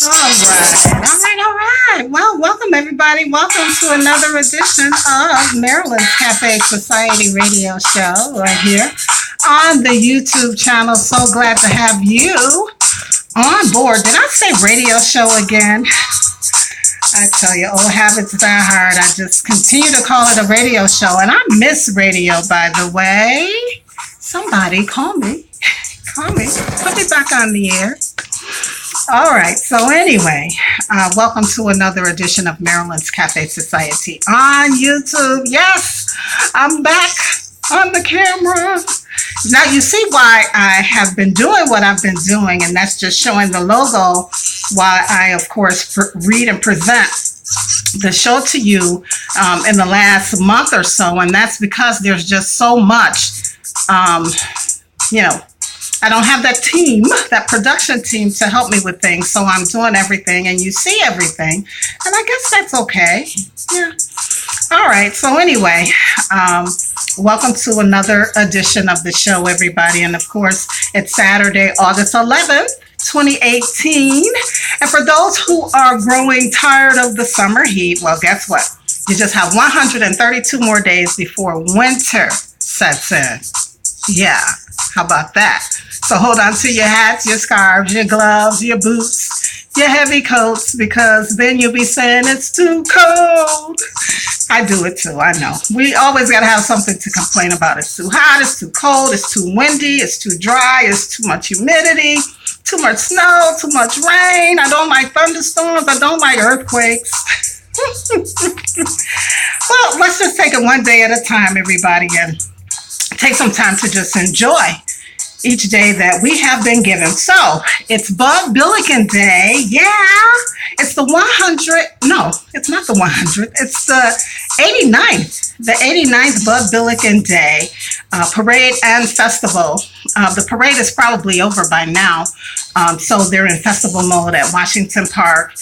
All right. Well, welcome everybody. Welcome to another edition of Maryland's Cafe Society radio show right here on the YouTube channel. So glad to have you on board. Did I say radio show again? I tell you, old habits die hard. I just continue to call it a radio show, and I miss radio, by the way. Somebody call me. Call me. Put me back on the air. All right. So anyway, welcome to another edition of Maryland's Cafe Society on YouTube. Yes, I'm back on the camera. Now you see why I have been doing what I've been doing, and that's just showing the logo while I, of course, read and present the show to you in the last month or so, and that's because there's just so much, I don't have that team, that production team to help me with things, so I'm doing everything, and you see everything, and I guess that's okay. Yeah. All right. So anyway, welcome to another edition of the show, everybody, and of course, it's Saturday, August 11th. 2018. And for those who are growing tired of the summer heat, well, guess what? You just have 132 more days before winter sets in. Yeah, how about that? So hold on to your hats, your scarves, your gloves, your boots, your heavy coats, because then you'll be saying it's too cold. I do it too, I know. We always got to have something to complain about. It's too hot, it's too cold, it's too windy, it's too dry, it's too much humidity, too much snow, too much rain. I don't like thunderstorms, I don't like earthquakes. Well, let's just take it one day at a time, everybody, and take some time to just enjoy each day that we have been given. So it's Bud Billiken Day. Yeah, it's the 100. No, it's not the 100. It's the 89th. The 89th Bud Billiken Day parade and festival. The parade is probably over by now. So they're in festival mode at Washington Park.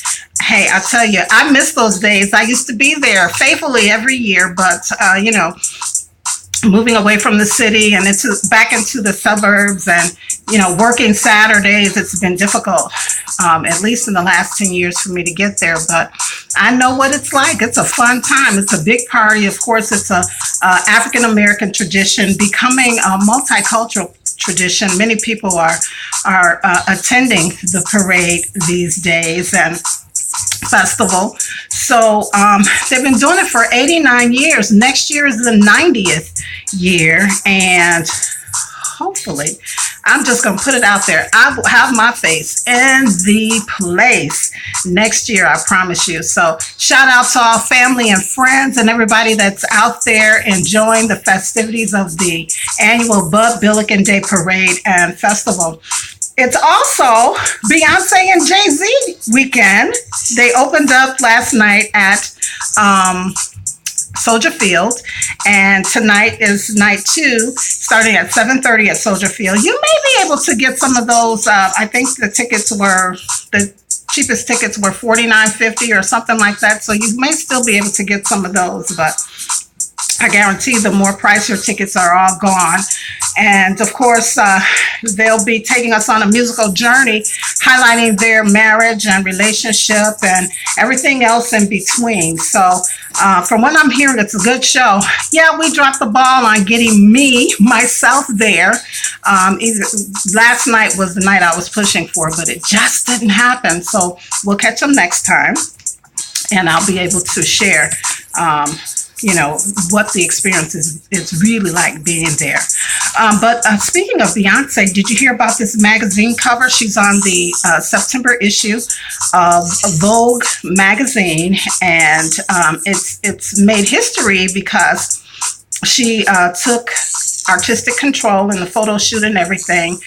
Hey, I tell you, I miss those days. I used to be there faithfully every year, but moving away from the city and back into the suburbs and, working Saturdays, it's been difficult, at least in the last 10 years for me to get there. But I know what it's like. It's a fun time. It's a big party. Of course, it's a African-American tradition becoming a multicultural tradition. Many people are attending the parade these days and festival. So they've been doing it for 89 years. Next year is the 90th year, and hopefully, I'm just going to put it out there, I will have my face in the place next year, I promise you. So shout out to all family and friends and everybody that's out there enjoying the festivities of the annual Bud Billiken Day Parade and Festival. It's also Beyonce and Jay-Z weekend. They opened up last night at Soldier Field, and tonight is night 2, starting at 7:30 at Soldier Field. You may be able to get some of those. I think the cheapest tickets were $49.50 or something like that. So you may still be able to get some of those, but I guarantee the more pricier tickets are all gone. And of course, they'll be taking us on a musical journey, highlighting their marriage and relationship and everything else in between. So from what I'm hearing, it's a good show. Yeah, we dropped the ball on getting myself there. Last night was the night I was pushing for, but it just didn't happen. So we'll catch them next time, and I'll be able to share what the experience is really like being there. But speaking of Beyonce, did you hear about this magazine cover? She's on the September issue of Vogue magazine, and it's made history because she took artistic control in the photo shoot and everything.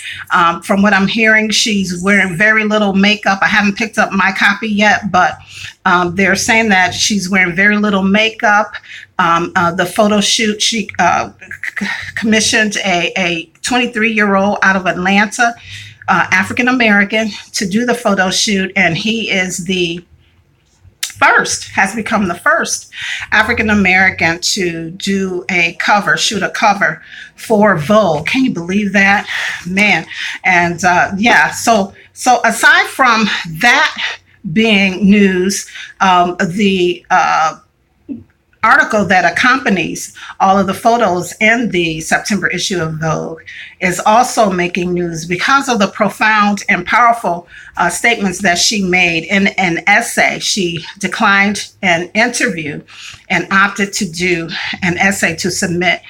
From what I'm hearing, she's wearing very little makeup. I haven't picked up my copy yet, but they're saying that she's wearing very little makeup. The photo shoot, she commissioned a 23-year-old out of Atlanta, African-American, to do the photo shoot, and he is has become the first African-American to do shoot a cover for Vogue. Can you believe that? Man. And so aside from that being news. The article that accompanies all of the photos in the September issue of Vogue is also making news because of the profound and powerful statements that she made in an essay. She declined an interview and opted to do an essay to submit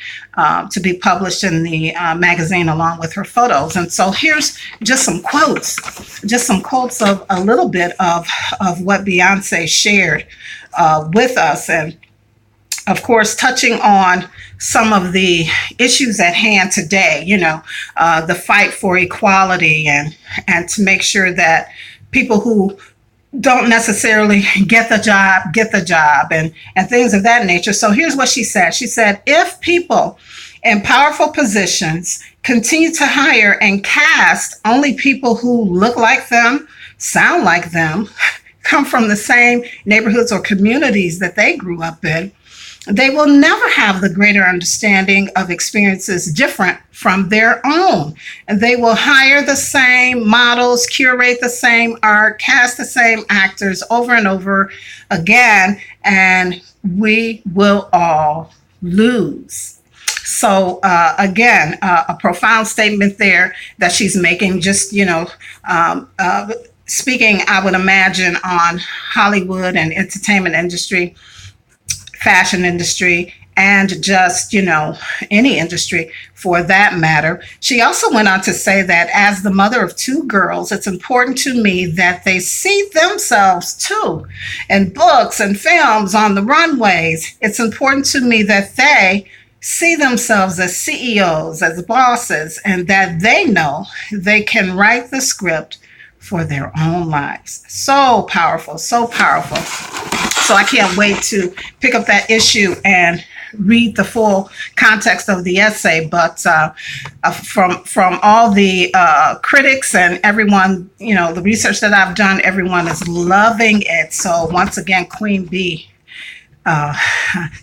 to be published in the magazine along with her photos. And so here's just some quotes of a little bit of what Beyonce shared with us. And of course, touching on some of the issues at hand today, the fight for equality and to make sure that people who don't necessarily get the job and things of that nature. So here's what she said. She said, if people in powerful positions continue to hire and cast only people who look like them, sound like them, come from the same neighborhoods or communities that they grew up in, they will never have the greater understanding of experiences different from their own. And they will hire the same models, curate the same art, cast the same actors over and over again, and we will all lose. So again, a profound statement there that she's making, just, speaking, I would imagine, on Hollywood and entertainment industry, fashion industry, and just, any industry for that matter. She also went on to say that as the mother of two girls, it's important to me that they see themselves too in books and films, on the runways. It's important to me that they see themselves as CEOs, as bosses, and that they know they can write the script for their own lives. So powerful, so powerful. So I can't wait to pick up that issue and read the full context of the essay. But from all the critics and everyone, the research that I've done, everyone is loving it. So once again, Queen Bee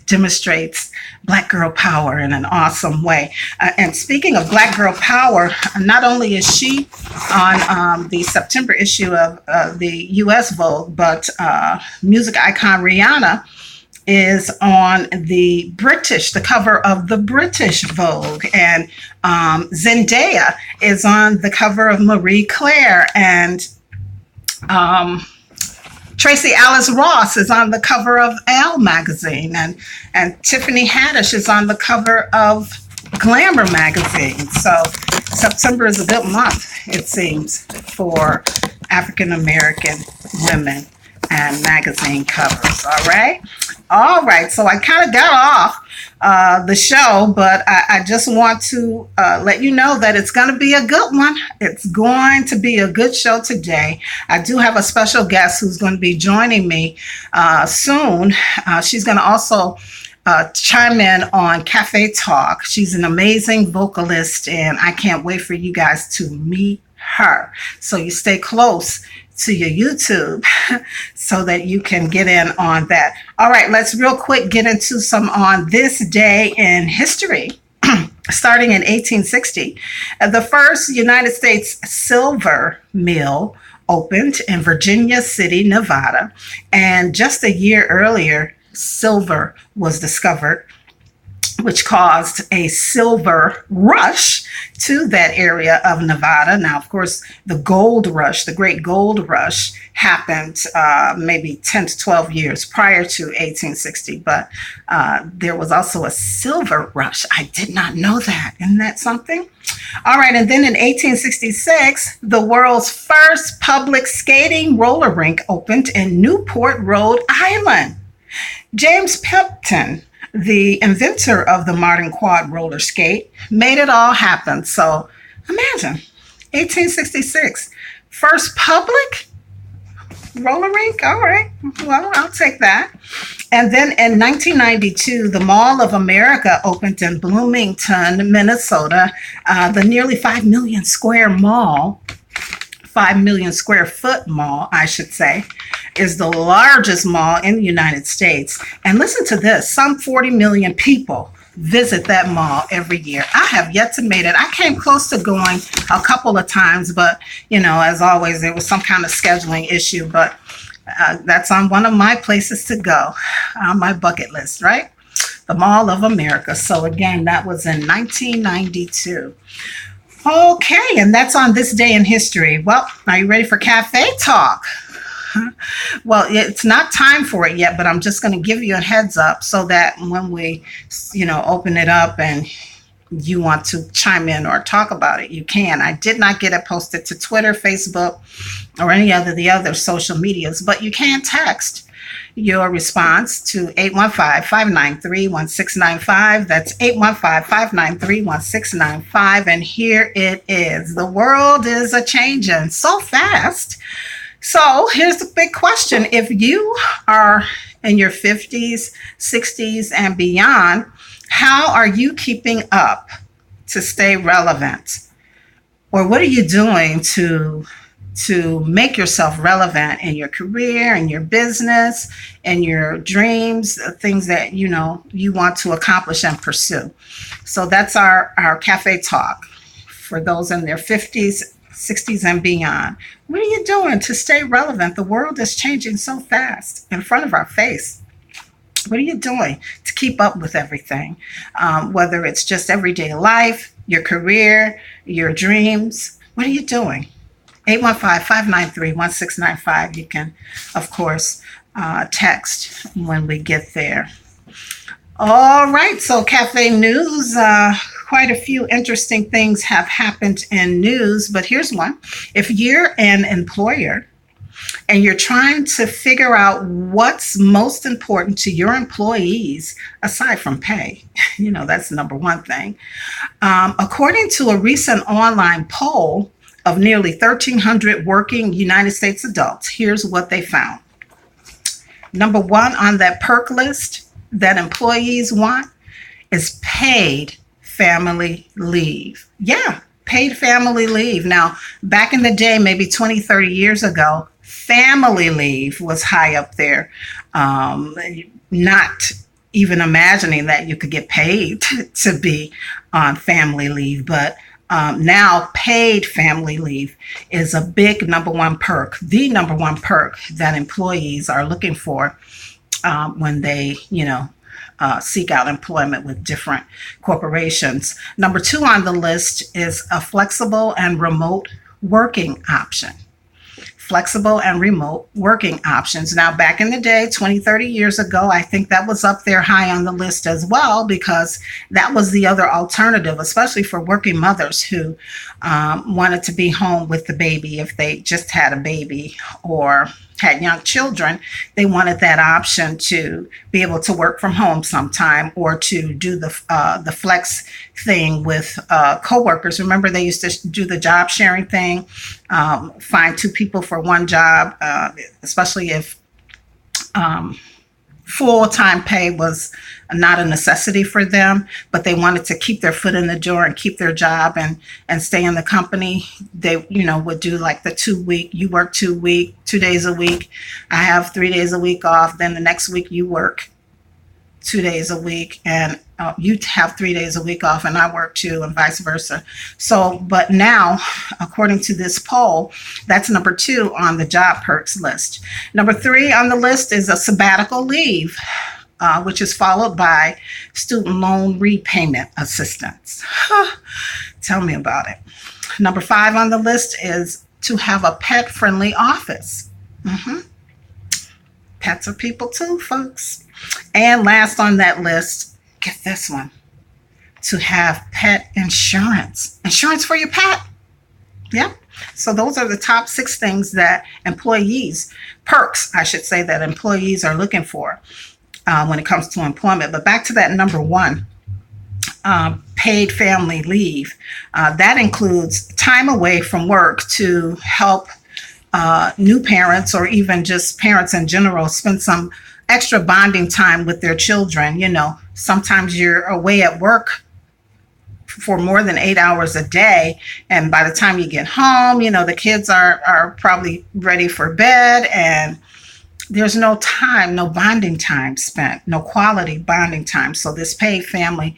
demonstrates Black girl power in an awesome way. And speaking of Black girl power, not only is she on the September issue of the US Vogue, but music icon Rihanna is on the cover of the British Vogue. And Zendaya is on the cover of Marie Claire. And Tracy Alice Ross is on the cover of Elle magazine, and Tiffany Haddish is on the cover of Glamour magazine. So September is a good month, it seems, for African American women and magazine covers. All right. So I kind of got off the show, but I just want to let you know that it's going to be a good one. It's going to be a good show today. I do have a special guest who's going to be joining me soon. She's going to also chime in on Cafe Talk. She's an amazing vocalist, and I can't wait for you guys to meet her. So you stay close to your YouTube so that you can get in on that. All right, let's real quick get into some on this day in history. Starting in 1860, the first United States silver mill opened in Virginia City, Nevada. And just a year earlier, silver was discovered, which caused a silver rush to that area of Nevada. Now, of course, the gold rush, the great gold rush, happened maybe 10 to 12 years prior to 1860, but there was also a silver rush. I did not know that. Isn't that something? All right, and then in 1866, the world's first public skating roller rink opened in Newport, Rhode Island. James Pimpton, the inventor of the modern quad roller skate, made it all happen. So imagine, 1866, first public roller rink. All right, well, I'll take that. And then in 1992, the Mall of America opened in Bloomington, Minnesota. The nearly 5 million square mall, 5 million square foot mall, I should say, is the largest mall in the United States. And listen to this, some 40 million people visit that mall every year. I have yet to make it. I came close to going a couple of times, but, as always, there was some kind of scheduling issue. But That's on one of my places to go on my bucket list, right? The Mall of America. So again, that was in 1992. Okay, and that's on this day in history. Well, are you ready for cafe talk? Well, it's not time for it yet, but I'm just going to give you a heads up so that when we, open it up and you want to chime in or talk about it, you can. I did not get it posted to Twitter, Facebook, or any other the other social medias, but you can text your response to 815-593-1695. That's 815-593-1695. And here it is. The world is a-changing so fast. So here's the big question. If you are in your 50s, 60s, and beyond, how are you keeping up to stay relevant? Or what are you doing to make yourself relevant in your career, in your business, in your dreams, things that you want to accomplish and pursue? So that's our cafe talk for those in their 50s, 60s, and beyond. What are you doing to stay relevant? The world is changing so fast in front of our face. What are you doing to keep up with everything? Whether it's just everyday life, your career, your dreams, what are you doing? 815-593-1695. You can, of course, text when we get there. All right, so cafe news. Quite a few interesting things have happened in news, but here's one. If you're an employer and you're trying to figure out what's most important to your employees, aside from pay, that's the number one thing. According to a recent online poll of nearly 1,300 working United States adults, here's what they found. Number one on that perk list that employees want is paid family leave. Yeah, paid family leave. Now, back in the day, maybe 20, 30 years ago, family leave was high up there. Not even imagining that you could get paid to be on family leave. But now paid family leave is a big number one perk, the number one perk that employees are looking for when they, seek out employment with different corporations. Number two on the list is a flexible and remote working option. Flexible and remote working options. Now, back in the day, 20, 30 years ago, I think that was up there high on the list as well, because that was the other alternative, especially for working mothers who wanted to be home with the baby if they just had a baby or had young children. They wanted that option to be able to work from home sometime or to do the flex thing with coworkers. Remember, they used to do the job sharing thing, find two people for one job, especially if full-time pay was not a necessity for them, but they wanted to keep their foot in the door and keep their job and stay in the company. They, would do like the 2 week, you work 2 days a week. I have 3 days a week off. Then the next week you work 2 days a week and you have 3 days a week off and I work too, and vice versa. So, but now, according to this poll, that's number two on the job perks list. Number three on the list is a sabbatical leave, which is followed by student loan repayment assistance. Tell me about it. Number five on the list is to have a pet-friendly office. Pets are people too, folks. And last on that list, get this one, to have pet insurance. Insurance for your pet. Yeah. So those are the top 6 things that perks, I should say, that employees are looking for when it comes to employment. But back to that number one, paid family leave. That includes time away from work to help new parents or even just parents in general spend some extra bonding time with their children. Sometimes you're away at work for more than 8 hours a day, and by the time you get home, the kids are probably ready for bed, and there's no time, no bonding time spent, no quality bonding time. So this paid family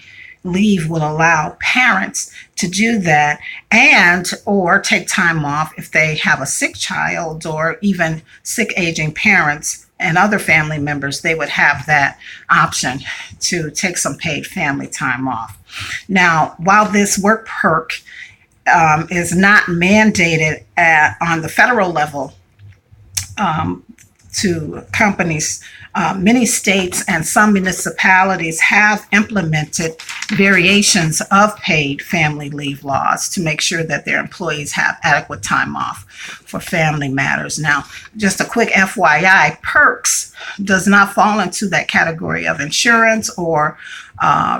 leave will allow parents to do that, and or take time off if they have a sick child or even sick aging parents and other family members. They would have that option to take some paid family time off. Now, while this work perk is not mandated on the federal level to companies, many states and some municipalities have implemented variations of paid family leave laws to make sure that their employees have adequate time off for family matters. Now, just a quick FYI, perks does not fall into that category of insurance or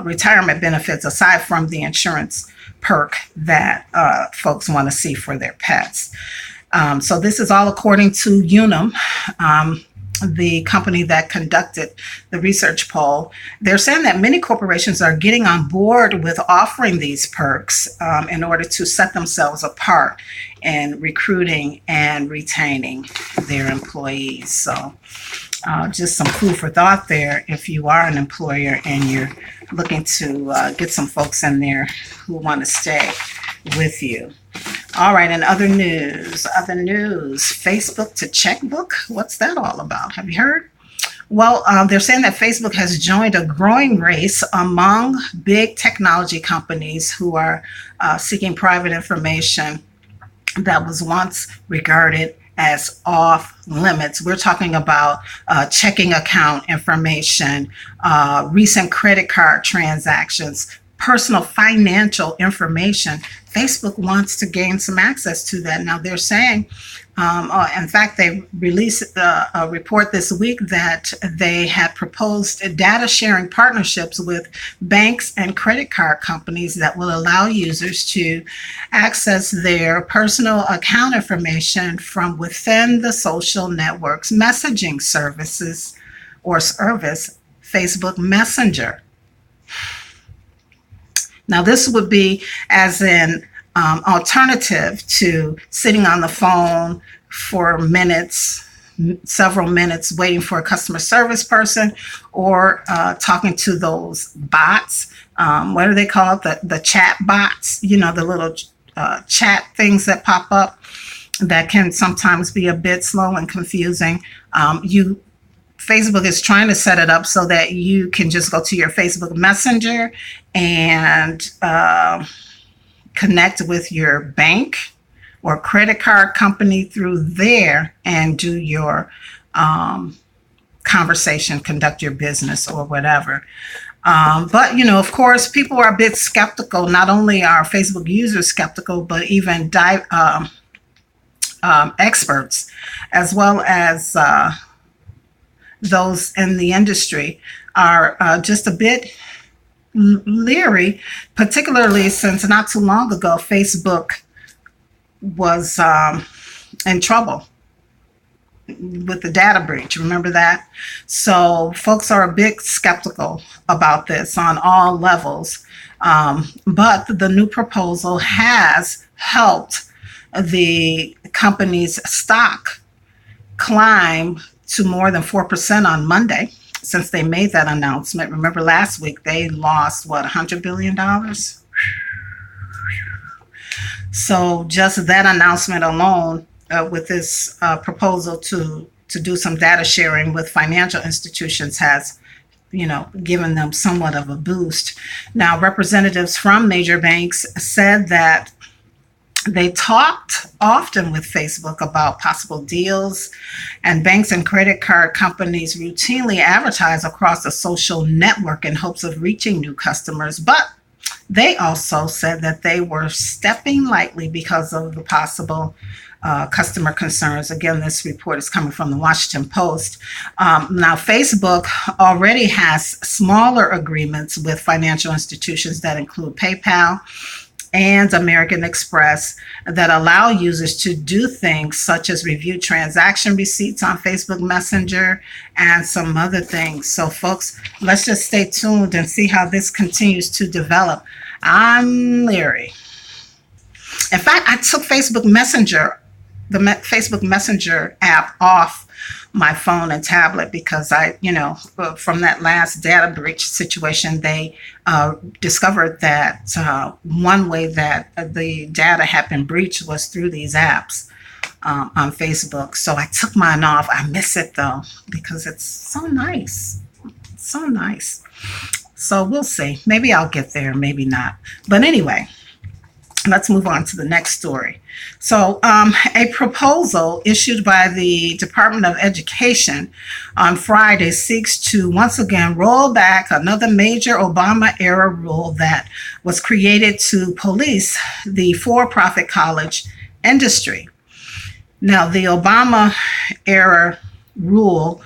retirement benefits, aside from the insurance perk that folks want to see for their pets. So this is all according to Unum, the company that conducted the research poll. They're saying that many corporations are getting on board with offering these perks in order to set themselves apart in recruiting and retaining their employees. So just some food for thought there if you are an employer and you're looking to get some folks in there who want to stay with you. All right, and other news, Facebook to checkbook. What's that all about? Have you heard? Well, they're saying that Facebook has joined a growing race among big technology companies who are seeking private information that was once regarded as off limits. We're talking about checking account information, recent credit card transactions, personal financial information. Facebook wants to gain some access to that. Now they're saying, in fact, they released a report this week that they had proposed data sharing partnerships with banks and credit card companies that will allow users to access their personal account information from within the social network's messaging services or service, Facebook Messenger. Now, this would be as an alternative to sitting on the phone for minutes, several minutes, waiting for a customer service person, or talking to those bots. What do they call it? The chat bots, the little chat things that pop up that can sometimes be a bit slow and confusing. Facebook is trying to set it up so that you can just go to your Facebook Messenger and connect with your bank or credit card company through there and do your conversation, conduct your business or whatever. But, of course, people are a bit skeptical. Not only are Facebook users skeptical, but even experts, as well as those in the industry, are just a bit leery, particularly since not too long ago, Facebook was in trouble with the data breach. Remember that? So folks are a bit skeptical about this on all levels. But the new proposal has helped the company's stock climb to more than 4% on Monday since they made that announcement. Remember last week they lost, $100 billion? So just that announcement alone with this proposal to do some data sharing with financial institutions has given them somewhat of a boost. Now, representatives from major banks said that they talked often with Facebook about possible deals, and banks and credit card companies routinely advertise across the social network in hopes of reaching new customers. But they also said that they were stepping lightly because of the possible customer concerns. Again, this report is coming from the Washington Post. Now, Facebook already has smaller agreements with financial institutions that include PayPal and American Express that allow users to do things such as review transaction receipts on Facebook Messenger and some other things. So folks, let's just stay tuned and see how this continues to develop. I'm leery. In fact, I took Facebook Messenger Facebook Messenger app off my phone and tablet because from that last data breach situation, they discovered that one way that the data had been breached was through these apps on Facebook. So I took mine off. I miss it though because it's so nice. It's so nice. So we'll see. Maybe I'll get there, maybe not. But anyway, let's move on to the next story. So a proposal issued by the Department of Education on Friday seeks to once again roll back another major Obama-era rule that was created to police the for-profit college industry. Now, the Obama-era rule,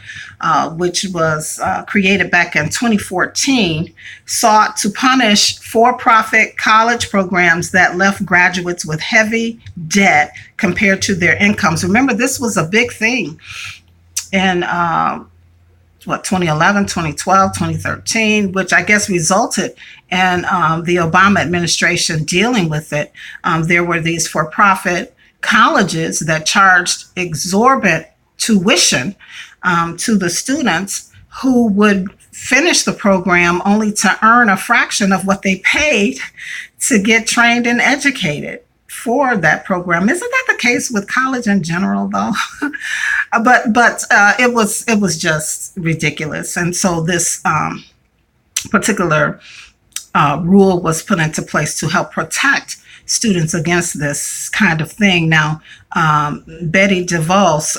which was created back in 2014, sought to punish for-profit college programs that left graduates with heavy debt compared to their incomes. Remember, this was a big thing in 2011, 2012, 2013, which I guess resulted in the Obama administration dealing with it. There were these for-profit colleges that charged exorbitant tuition to the students who would finish the program only to earn a fraction of what they paid to get trained and educated for that program. Isn't that the case with college in general, though? but it was just ridiculous, and so this particular rule was put into place to help protect students against this kind of thing. Now, Betty DeVos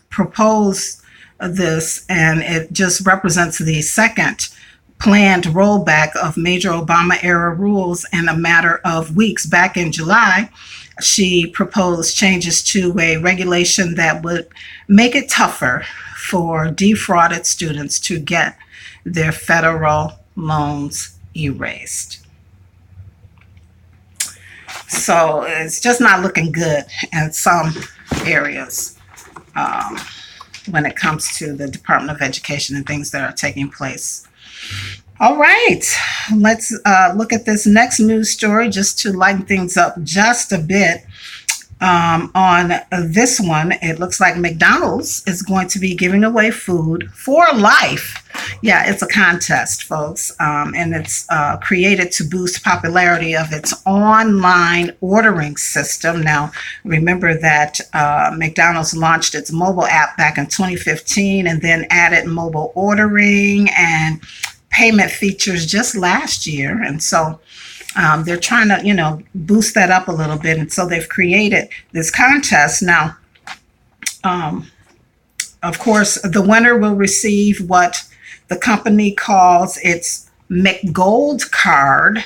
proposed this, and it just represents the second planned rollback of major Obama-era rules in a matter of weeks. Back in July, she proposed changes to a regulation that would make it tougher for defrauded students to get their federal loans erased. So it's just not looking good in some areas when it comes to the Department of Education and things that are taking place. All right, let's look at this next news story just to lighten things up just a bit. On this one, it looks like McDonald's is going to be giving away food for life. Yeah, it's a contest, folks, and it's created to boost popularity of its online ordering system. Now, remember that McDonald's launched its mobile app back in 2015 and then added mobile ordering and payment features just last year. And so they're trying to, boost that up a little bit. And so they've created this contest. Now, of course, the winner will receive what the company calls its McGold card,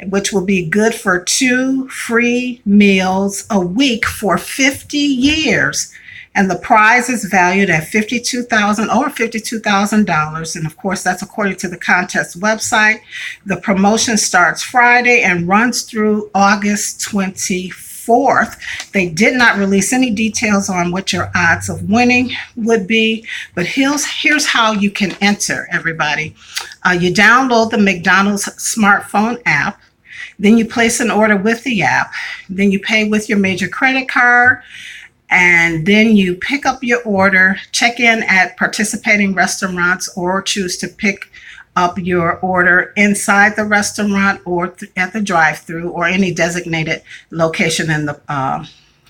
which will be good for 2 free meals a week for 50 years. And the prize is valued at $52,000. And of course, that's according to the contest website. The promotion starts Friday and runs through August 24th. They did not release any details on what your odds of winning would be, but here's how you can enter, everybody. You download the McDonald's smartphone app. Then you place an order with the app. Then you pay with your major credit card. And then you pick up your order, check in at participating restaurants, or choose to pick up your order inside the restaurant or at the drive-thru or any designated location in the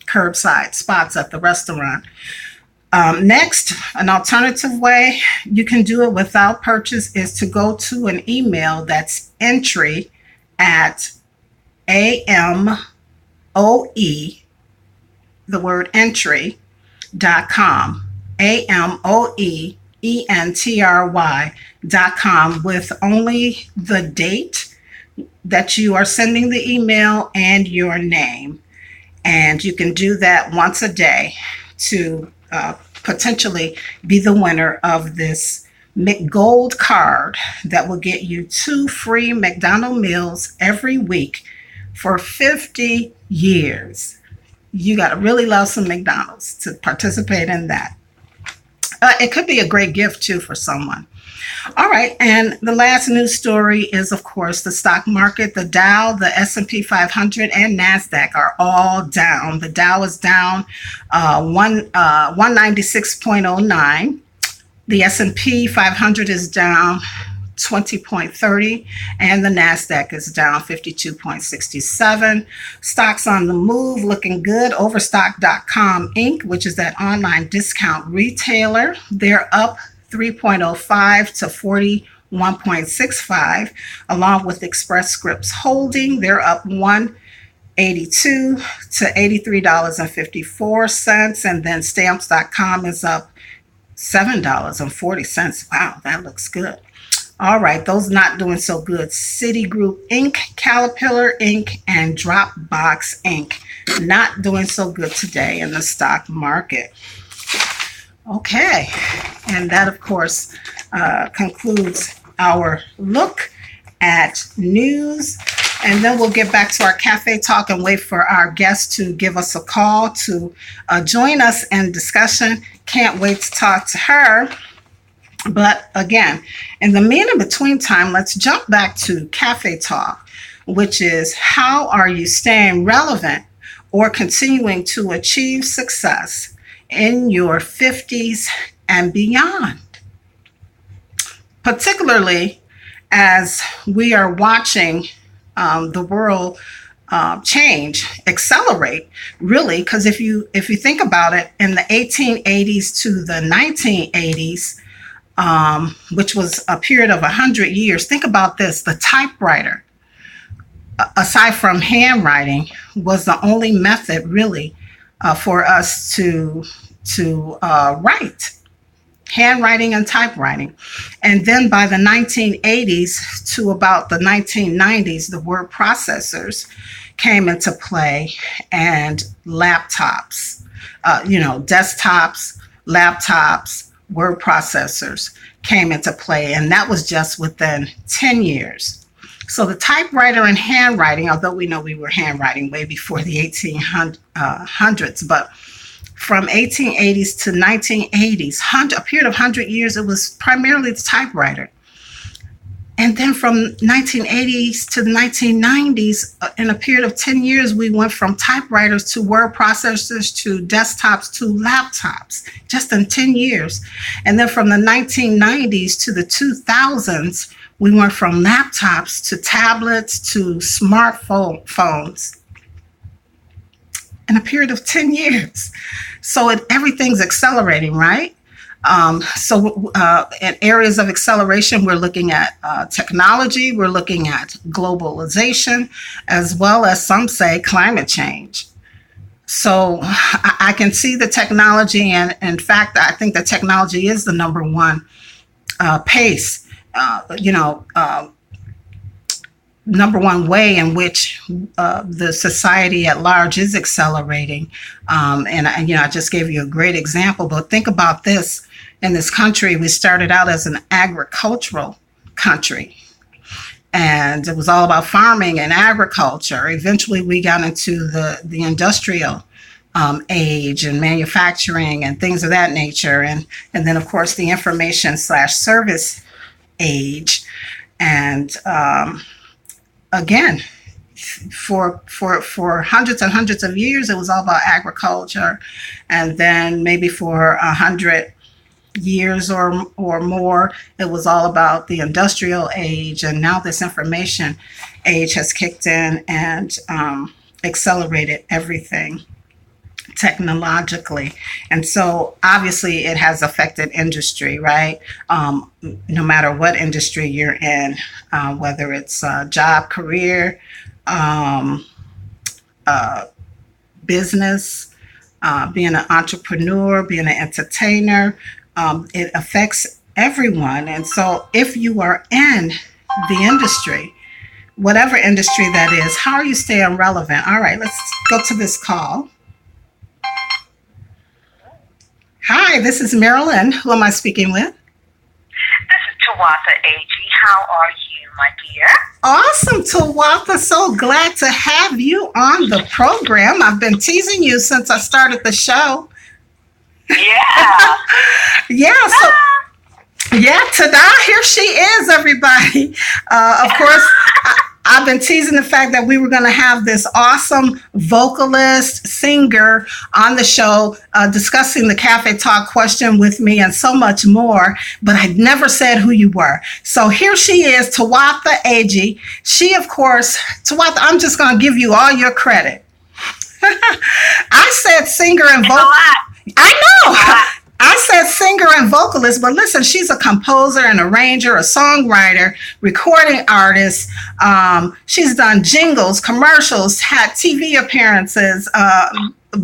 curbside spots at the restaurant. Next, an alternative way you can do it without purchase is to go to an email that's entry at AMOE, the word entry.com, AMOEENTRY.com, with only the date that you are sending the email and your name. And you can do that once a day to potentially be the winner of this McGold card that will get you 2 free McDonald's meals every week for 50 years. You got to really love some McDonald's to participate in that. It could be a great gift too for someone. All right, and the last news story is, of course, the stock market. The Dow, the S&P 500, and Nasdaq are all down. The Dow is down 196.09. The S&P 500 is down 20.30, and the Nasdaq is down 52.67. Stocks on the move, looking good. Overstock.com Inc., which is that online discount retailer, they're up 3.05 to 41.65, along with Express Scripts Holding, they're up 182 to $83.54, and then Stamps.com is up $7.40. Wow, that looks good. All right, those not doing so good. Citigroup Inc., Caterpillar Inc., and Dropbox Inc. not doing so good today in the stock market. Okay, and that, of course, concludes our look at news. And then we'll get back to our cafe talk and wait for our guest to give us a call to join us in discussion. Can't wait to talk to her. But again, in the between time, let's jump back to cafe talk, which is how are you staying relevant or continuing to achieve success in your 50s and beyond? Particularly as we are watching the world change, accelerate, really, because if you think about it, in the 1880s to the 1980s, which was a period of 100 years, think about this: the typewriter, aside from handwriting, was the only method really for us to write. Handwriting and typewriting. And then by the 1980s to about the 1990s, the word processors came into play, and laptops, desktops, laptops, word processors came into play. And that was just within 10 years. So the typewriter and handwriting, although we know we were handwriting way before the 1800s, but from 1880s to 1980s, a period of 100 years, it was primarily the typewriter. And then from 1980s to the 1990s, in a period of 10 years, we went from typewriters to word processors to desktops to laptops, just in 10 years. And then from the 1990s to the 2000s, we went from laptops to tablets to smartphones in a period of 10 years. So everything's accelerating, right? In areas of acceleration, we're looking at technology, we're looking at globalization, as well as some say climate change. So I can see the technology, and in fact, I think that technology is the number one pace, number one way in which the society at large is accelerating. I just gave you a great example, but think about this. In this country, we started out as an agricultural country, and it was all about farming and agriculture. Eventually, we got into the industrial age and manufacturing and things of that nature. And then, of course, the information/service age. And again, for hundreds and hundreds of years, it was all about agriculture. And then maybe for 100 years or more, it was all about the industrial age. And now this information age has kicked in and accelerated everything technologically. And so obviously it has affected industry, right? No matter what industry you're in, whether it's job, career, business, being an entrepreneur, being an entertainer, it affects everyone. And so if you are in the industry, whatever industry that is, how are you staying relevant? All right, let's go to this call. Hi, this is Marilyn. Who am I speaking with? This is Tawatha A.G. How are you, my dear? Awesome, Tawatha. So glad to have you on the program. I've been teasing you since I started the show. Yeah. Yeah, so yeah, ta-da, here she is, everybody. Of course, I've been teasing the fact that we were going to have this awesome vocalist, singer on the show discussing the Cafe Talk question with me and so much more, but I never said who you were. So here she is, Tawatha Agee. She, of course, Tawatha, I'm just going to give you all your credit. I said singer and vocalist. I know. I said singer and vocalist, but listen, she's a composer and arranger, a songwriter, recording artist. She's done jingles, commercials, had TV appearances,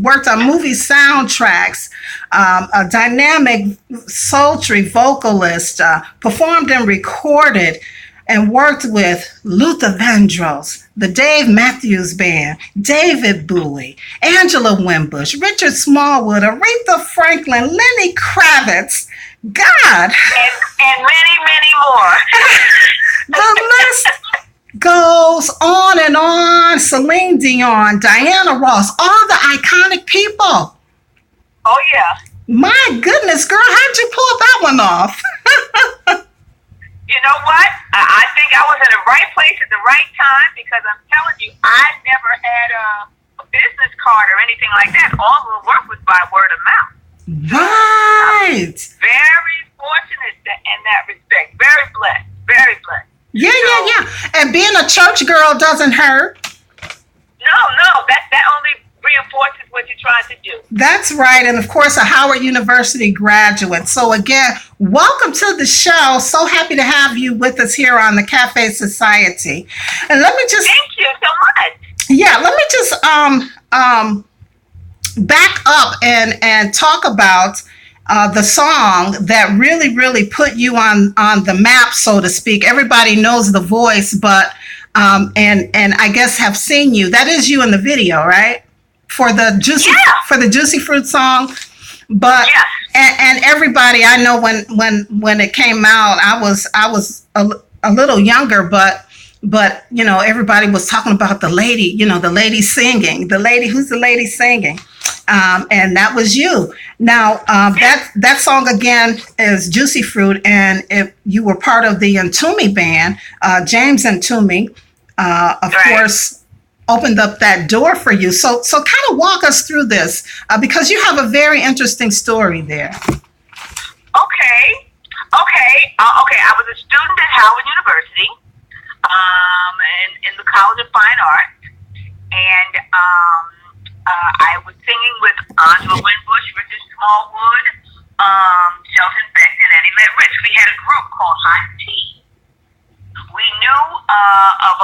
worked on movie soundtracks, a dynamic, sultry vocalist, performed and recorded and worked with Luther Vandross, the Dave Matthews Band, David Bowie, Angela Wimbush, Richard Smallwood, Aretha Franklin, Lenny Kravitz. God! And many, many more. The list goes on and on. Celine Dion, Diana Ross, all the iconic people. Oh, yeah. My goodness, girl, how'd you pull that one off? You know what? I think I was in the right place at the right time, because I'm telling you, I never had a business card or anything like that. All the work was by word of mouth. Right. Very fortunate in that respect. Very blessed. Very blessed. Yeah. And being a church girl doesn't hurt. No. That only reinforces what you're trying to do. That's right. And of course, a Howard University graduate. So again, welcome to the show. So happy to have you with us here on the Cafe Society. And let me just... Thank you so much. Yeah, let me just back up and talk about the song that really put you on the map, so to speak. Everybody knows the voice, but and I guess have seen you. That is you in the video, right? For the Juicy Fruit song. But and everybody, I know when it came out, I was a little younger, but you know, everybody was talking about the lady, you know, the lady singing, who's the lady singing, and that was you. Now that song again is Juicy Fruit, and if you were part of the Ntumi band, James Ntumi, of course, opened up that door for you. So kind of walk us through this, because you have a very interesting story there. Okay. I was a student at Howard University, in the College of Fine Arts, and I was singing with Angela Wimbush, Richard Smallwood, Shelton Beck, and Eddie Let Rich. We had a group called Hot Tea. We knew of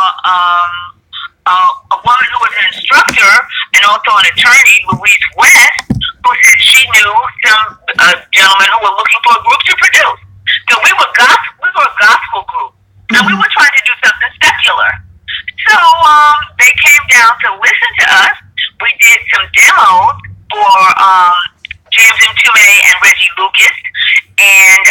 a woman who was an instructor and also an attorney, Louise West, who said she knew some gentlemen who were looking for a group to produce. So we were a gospel group, and we were trying to do something secular. So they came down to listen to us. We did some demos for James Ntumi and Reggie Lucas, and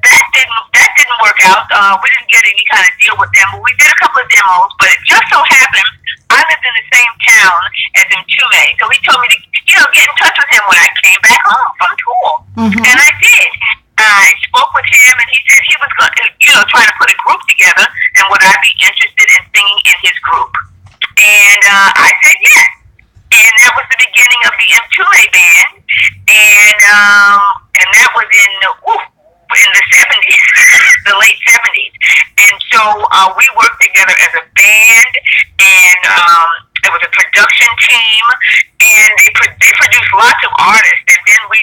that didn't work out. We didn't get any kind of deal with them, but we did a couple of demos. But it just so happened I lived in the same town as Ntumi, so he told me to, get in touch with him when I came back home from tour, and I did. I spoke with him, and he said he was going to, try to put a group together, and would I be interested in singing in his group? And I said yes. And that was the beginning of the Ntumi band, and that was in the 70s, the late 70s. And so we worked together as a band, and there was a production team, and they produced lots of artists. And then we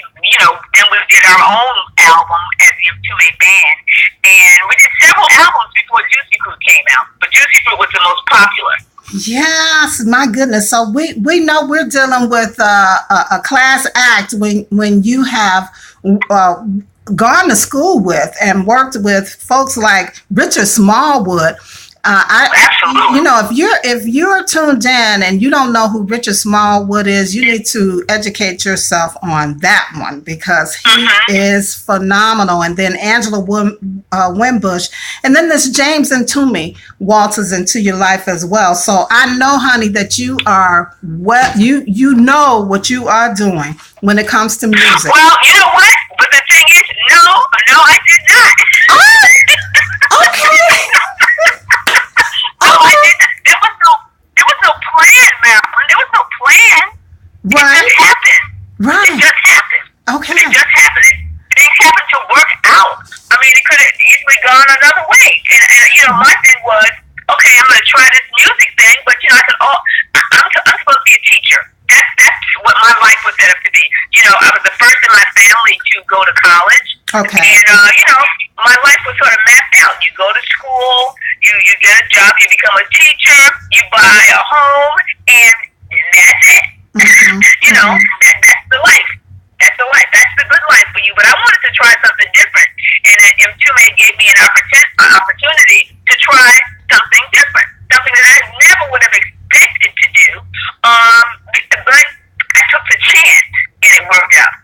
did our own album as the Ntumi band, and we did several albums before Juicy Fruit came out. But Juicy Fruit was the most popular. Yes, my goodness. So we know we're dealing with a class act when you have gone to school with and worked with folks like Richard Smallwood. Absolutely. If you're tuned in and you don't know who Richard Smallwood is, you need to educate yourself on that one, because he is phenomenal. And then Angela Wimbush, and then this James and Toomey waltzes into your life as well. So I know, honey, that you are you know what you are doing when it comes to music. Well, you know what? But the thing is, no, I did not. Okay. No, I didn't. There was no plan, Marilyn. There was no plan. Right. It just happened. Right. It just happened. Okay. It just happened. Things happened to work out. I mean, it could have easily gone another way. And you know, my thing was, okay, I'm going to try this music thing, but you know, I said, oh, I'm supposed to be a teacher. That's what my life was set up to be. You know, I was the first in my family to go to college. Okay. And you know, my life was sort of mapped out. You go to school, you get a job, you become a teacher, you buy a home, and that's it. Mm-hmm. You know, that's the life. That's the life. That's the good life for you. But I wanted to try something different. And M2A gave me an opportunity to try something different. Something that I never would have expected to do. But I took the chance and it worked out.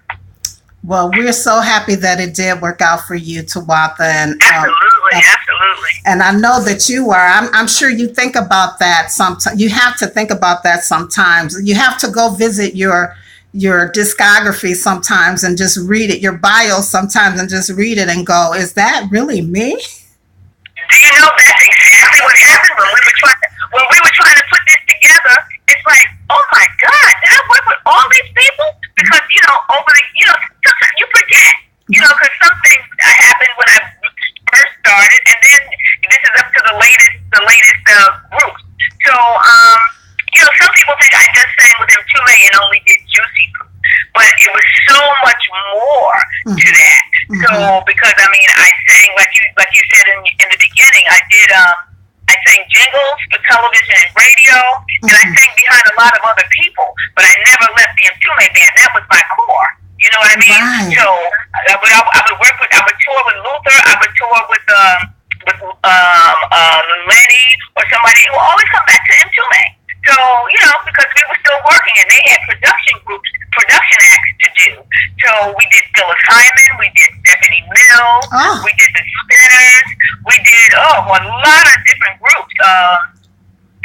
Well, we're so happy that it did work out for you, Tawatha. And, absolutely. And I know that you are. I'm sure you think about that sometimes. You have to think about that sometimes. You have to go visit your discography sometimes and just read it, your bio sometimes, and just read it and go, is that really me? Do you know that's exactly what happened when we were trying to put this together? It's like, oh my God, did I work with all these people? Because you know, sometimes you forget, you know, because something happened when I first started, and then this is up to the latest groups. So, you know, some people think I just sang with M2A and only did Juicy Fruit, but it was so much more to that. Mm-hmm. So, because I mean, I sang like you said in the beginning, I sang jingles for television and radio, and I sang behind a lot of other people, but I never left the M2A band. That was my core. You know what I mean? Right. So I would tour with Luther. I would tour with Lenny or somebody who always come back to M2A. So, you know, because we were still working and they had production acts to do. So we did Phyllis Hyman, we did Stephanie Mills, we did the Spinners, we did a lot of different groups. Oh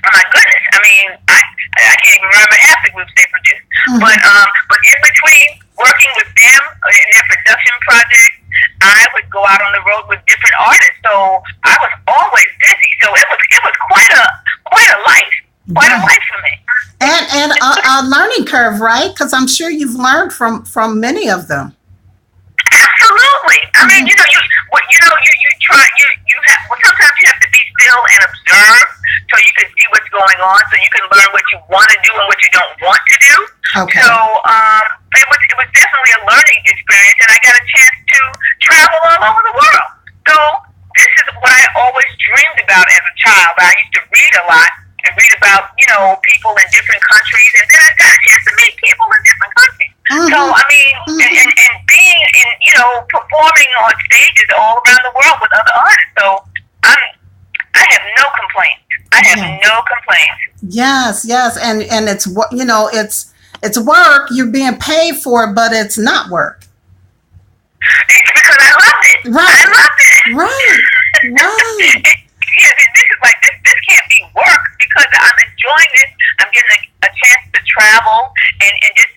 my goodness! I mean, I can't even remember half the groups they produced. Mm-hmm. But in between working with them in their production projects, I would go out on the road with different artists. So I was always busy. So it was quite a life. Quite a life for me. And a learning curve, right? Because I'm sure you've learned from many of them. Absolutely. I mean, you try. Sometimes you have to be still and observe, so you can see what's going on, so you can learn what you want to do and what you don't want to do. Okay. So it was definitely a learning experience, and I got a chance to travel all over the world. So this is what I always dreamed about as a child. I used to read a lot. And read about, you know, people in different countries, and then I got a chance to meet people in different countries. Mm-hmm. So, I mean, and being in, you know, performing on stages all around the world with other artists. So, I have no complaints. I have no complaints. Yes, and it's, you know, it's work. You're being paid for it, but it's not work. It's because I loved it. Right. I loved it. Right. Yeah, this is like this can't be work because I'm enjoying this. I'm getting a chance to travel and just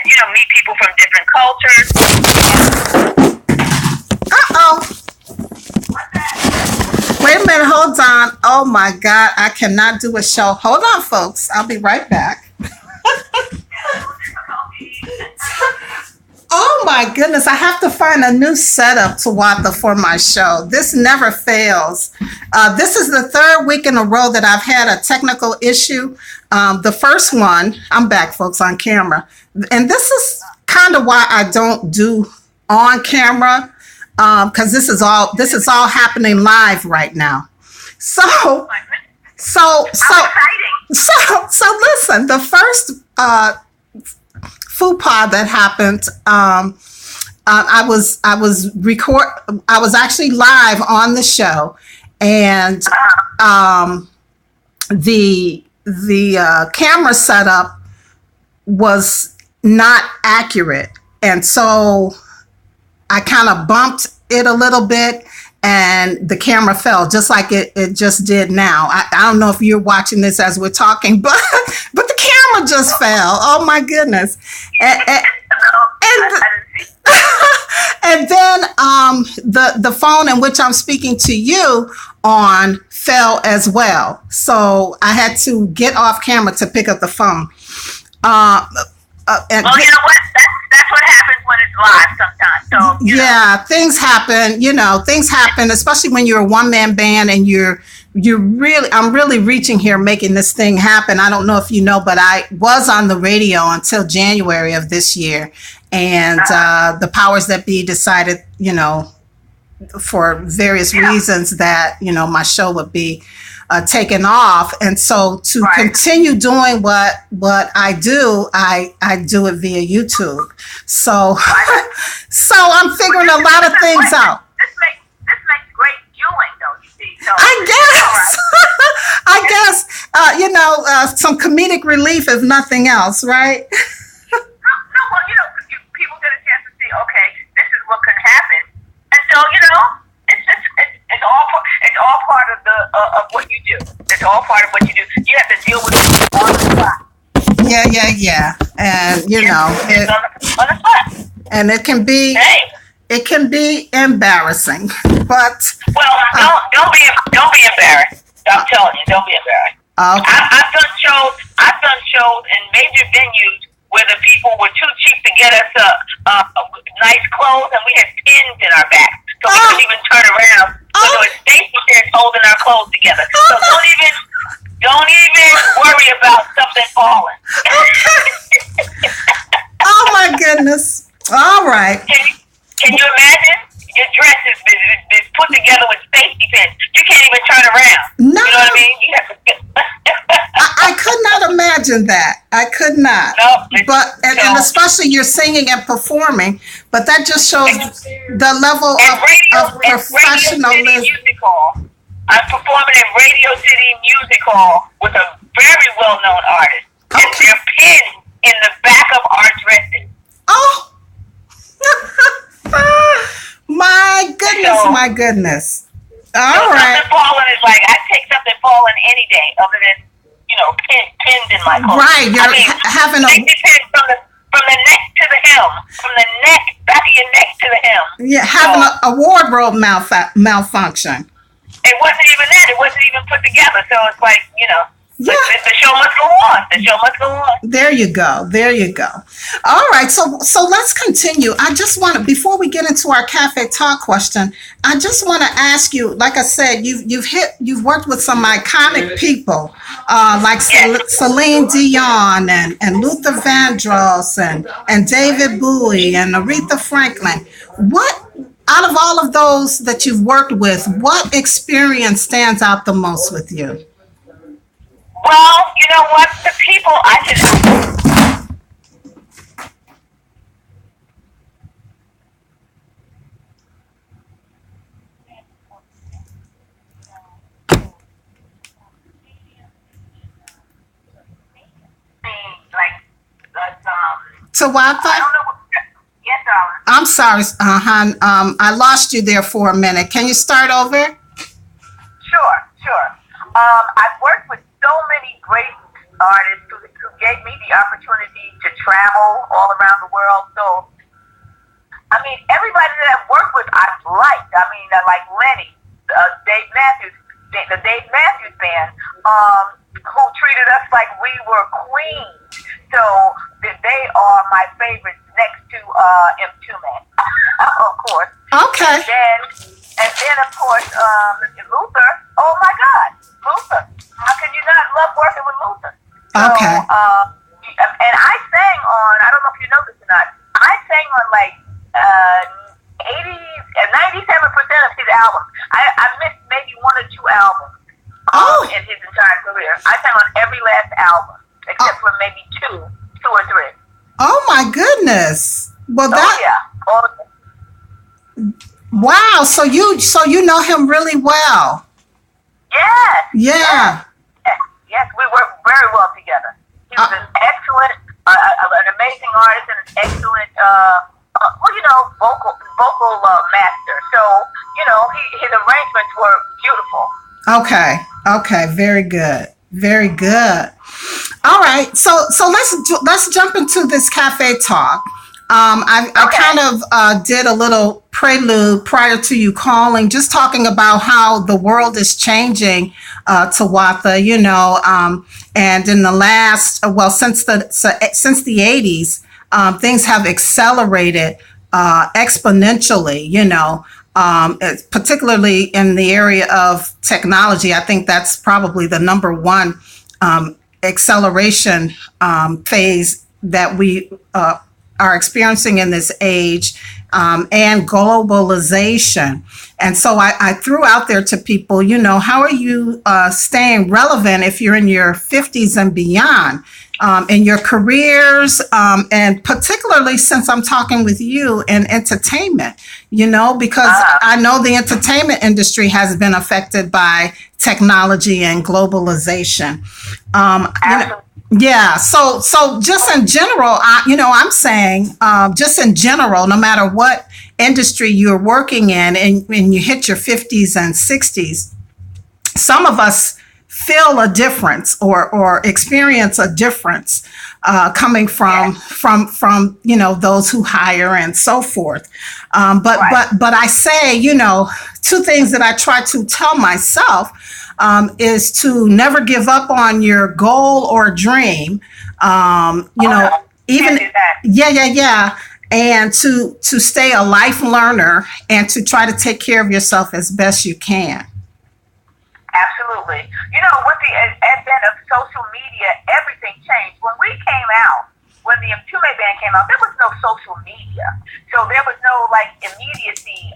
you know, meet people from different cultures. What's that? Wait a minute, hold on. Oh my God, I cannot do a show. Hold on, folks. I'll be right back. Oh my goodness, I have to find a new setup to Tawatha for my show. This never fails. This is the third week in a row that I've had a technical issue. The first one, I'm back, folks, on camera. And this is kind of why I don't do on camera, because this is all happening live right now. So listen, the first faux pas that happened, I was actually live on the show, and the camera setup was not accurate, and so I kind of bumped it a little bit, and the camera fell just like it just did now. I don't know if you're watching this as we're talking, but the camera just fell. Oh my goodness. And then the phone in which I'm speaking to you on fell as well. So I had to get off camera to pick up the phone. And well, you know what? That's what happens when it's live sometimes. So yeah, things happen. Things happen, especially when you're a one-man band and I'm really reaching here, making this thing happen. I don't know if you know, but I was on the radio until January of this year, and the powers that be decided, for various reasons that my show would be taken off. And so to continue doing what I do, I do it via YouTube. So so I'm figuring a lot of things out. This makes great viewing, though, you see. So, I guess some comedic relief, if nothing else, right? No, well, people get a chance to see, okay, this is what can happen. And so, it's all part of what you do. It's all part of what you do. You have to deal with it on the spot. Yeah. And on the spot. And it can be embarrassing. But don't be embarrassed. I'm telling you, don't be embarrassed. Okay. I've done shows in major venues where the people were too cheap to get us nice clothes, and we had pins in our back, so we couldn't even turn around. So there was safety pins holding our clothes together. So don't even worry about something falling. Oh my goodness! All right. Can you imagine? Your dress is put together with safety pins. You can't even turn around. No. You know what I mean? You have to I could not imagine that. I could not. No, but and especially you're singing and performing, but that just shows the level of professionalism. I'm performing in Radio City Music Hall with a very well-known artist. Okay. And they're pinned in the back of our dresses. Oh! My goodness. All right. Something falling is like, I take something falling any day other than, pinned in my clothes. Right. You're having a... Pins from the neck to the hem. From the back of your neck to the hem. Yeah, having a wardrobe malfunction. It wasn't even that. It wasn't even put together. So it's like, Yeah. The show must go on. The show must go on. There you go. All right. So let's continue. I just want to, before we get into our Cafe Talk question, I just want to ask you, like I said, you've worked with some iconic people, like Celine Dion and Luther Vandross and David Bowie and Aretha Franklin. What, out of all of those that you've worked with, what experience stands out the most with you? Well, you know what? The people I can... To Wi-Fi? I don't know what... Yes, darling. I'm sorry, hon. I lost you there for a minute. Can you start over? Sure. I've worked with so many great artists who gave me the opportunity to travel all around the world. So, I mean, everybody that I've worked with, I've liked. I mean, I like Lenny, Dave Matthews, the Dave Matthews Band, who treated us like we were queens. So, they are my favorites next to M2 Man, of course. Okay. And then, of course, Luther. Oh my God, Luther! How can you not love working with Luther? Okay. So, and I sang on. I don't know if you know this or not. I sang on like 97% of his albums. I missed maybe one or two albums in his entire career. I sang on every last album except for maybe two or three. Oh my goodness! Well, wow. So you know him really well. Yes. Yeah. Yes, we worked very well together. He was an excellent, an amazing artist and an excellent, vocal master. So, his arrangements were beautiful. Okay. Okay. Very good. Very good. All right. So let's jump into this cafe talk. I Okay. kind of did a little prelude prior to you calling, just talking about how the world is changing, Tawatha, and in the last, well, since the 80s, things have accelerated exponentially, particularly in the area of technology. I think that's probably the number one acceleration phase that we are experiencing in this age, and globalization. And so I threw out there to people, how are you staying relevant if you're in your 50s and beyond, in your careers, and particularly since I'm talking with you in entertainment, because I know the entertainment industry has been affected by technology and globalization. Yeah. So just in general, I'm saying, just in general, no matter what industry you're working in, and you hit your 50s and 60s, some of us feel a difference or experience a difference coming from those who hire and so forth. But I say, two things that I try to tell myself, is to never give up on your goal or dream. Even yeah, and to stay a life learner and to try to take care of yourself as best you can. Absolutely. With the advent of social media, everything changed. When we came out, when the Tume Band came out, there was no social media. So there was no immediacy,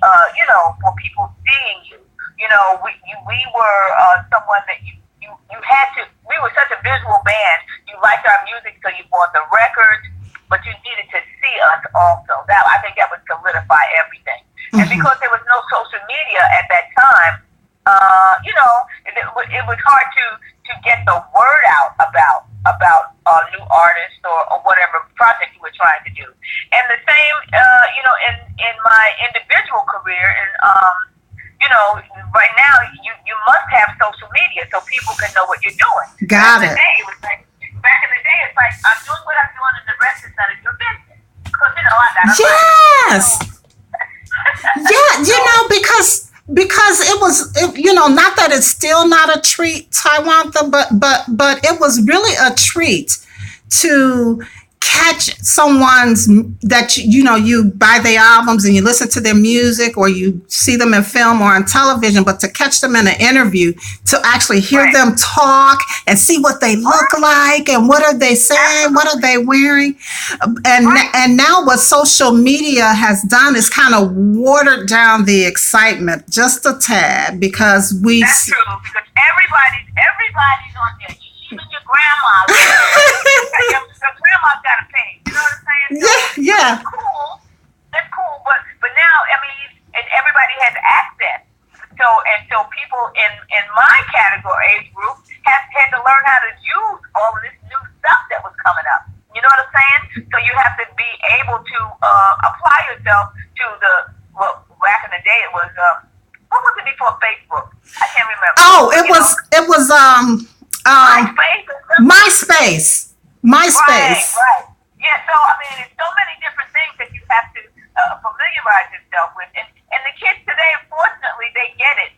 for people seeing you. We were someone that you had to, we were such a visual band. You liked our music, so you bought the records, but you needed to see us also. I think that would solidify everything. Mm-hmm. And because there was no social media at that time, it was hard to get the word out about new artists or whatever project you were trying to do. And the same, in my individual career, and right now you must have social media so people can know what you're doing. Got it. Back in the day, it's like, I'm doing what I'm doing, and the rest is none of your business. Because I got a yes. Yeah, because it was, not that it's still not a treat, Taiwantha, but it was really a treat to catch someone's, that you buy their albums and you listen to their music, or you see them in film or on television, but to catch them in an interview, to actually hear them talk and see what they look like and what are they saying, what are they wearing, and now what social media has done is kind of watered down the excitement just a tad, because that's true, because everybody's on there. Even your grandma. Your grandma's got a page. You know what I'm saying? So yeah. That's cool. But now, and everybody has access. So people in my category age group had to learn how to use all of this new stuff that was coming up. You know what I'm saying? So you have to be able to apply yourself to back in the day it was what was it before Facebook? I can't remember. Oh, it was MySpace. Right. Yeah, so it's so many different things that you have to familiarize yourself with. And the kids today, unfortunately, they get it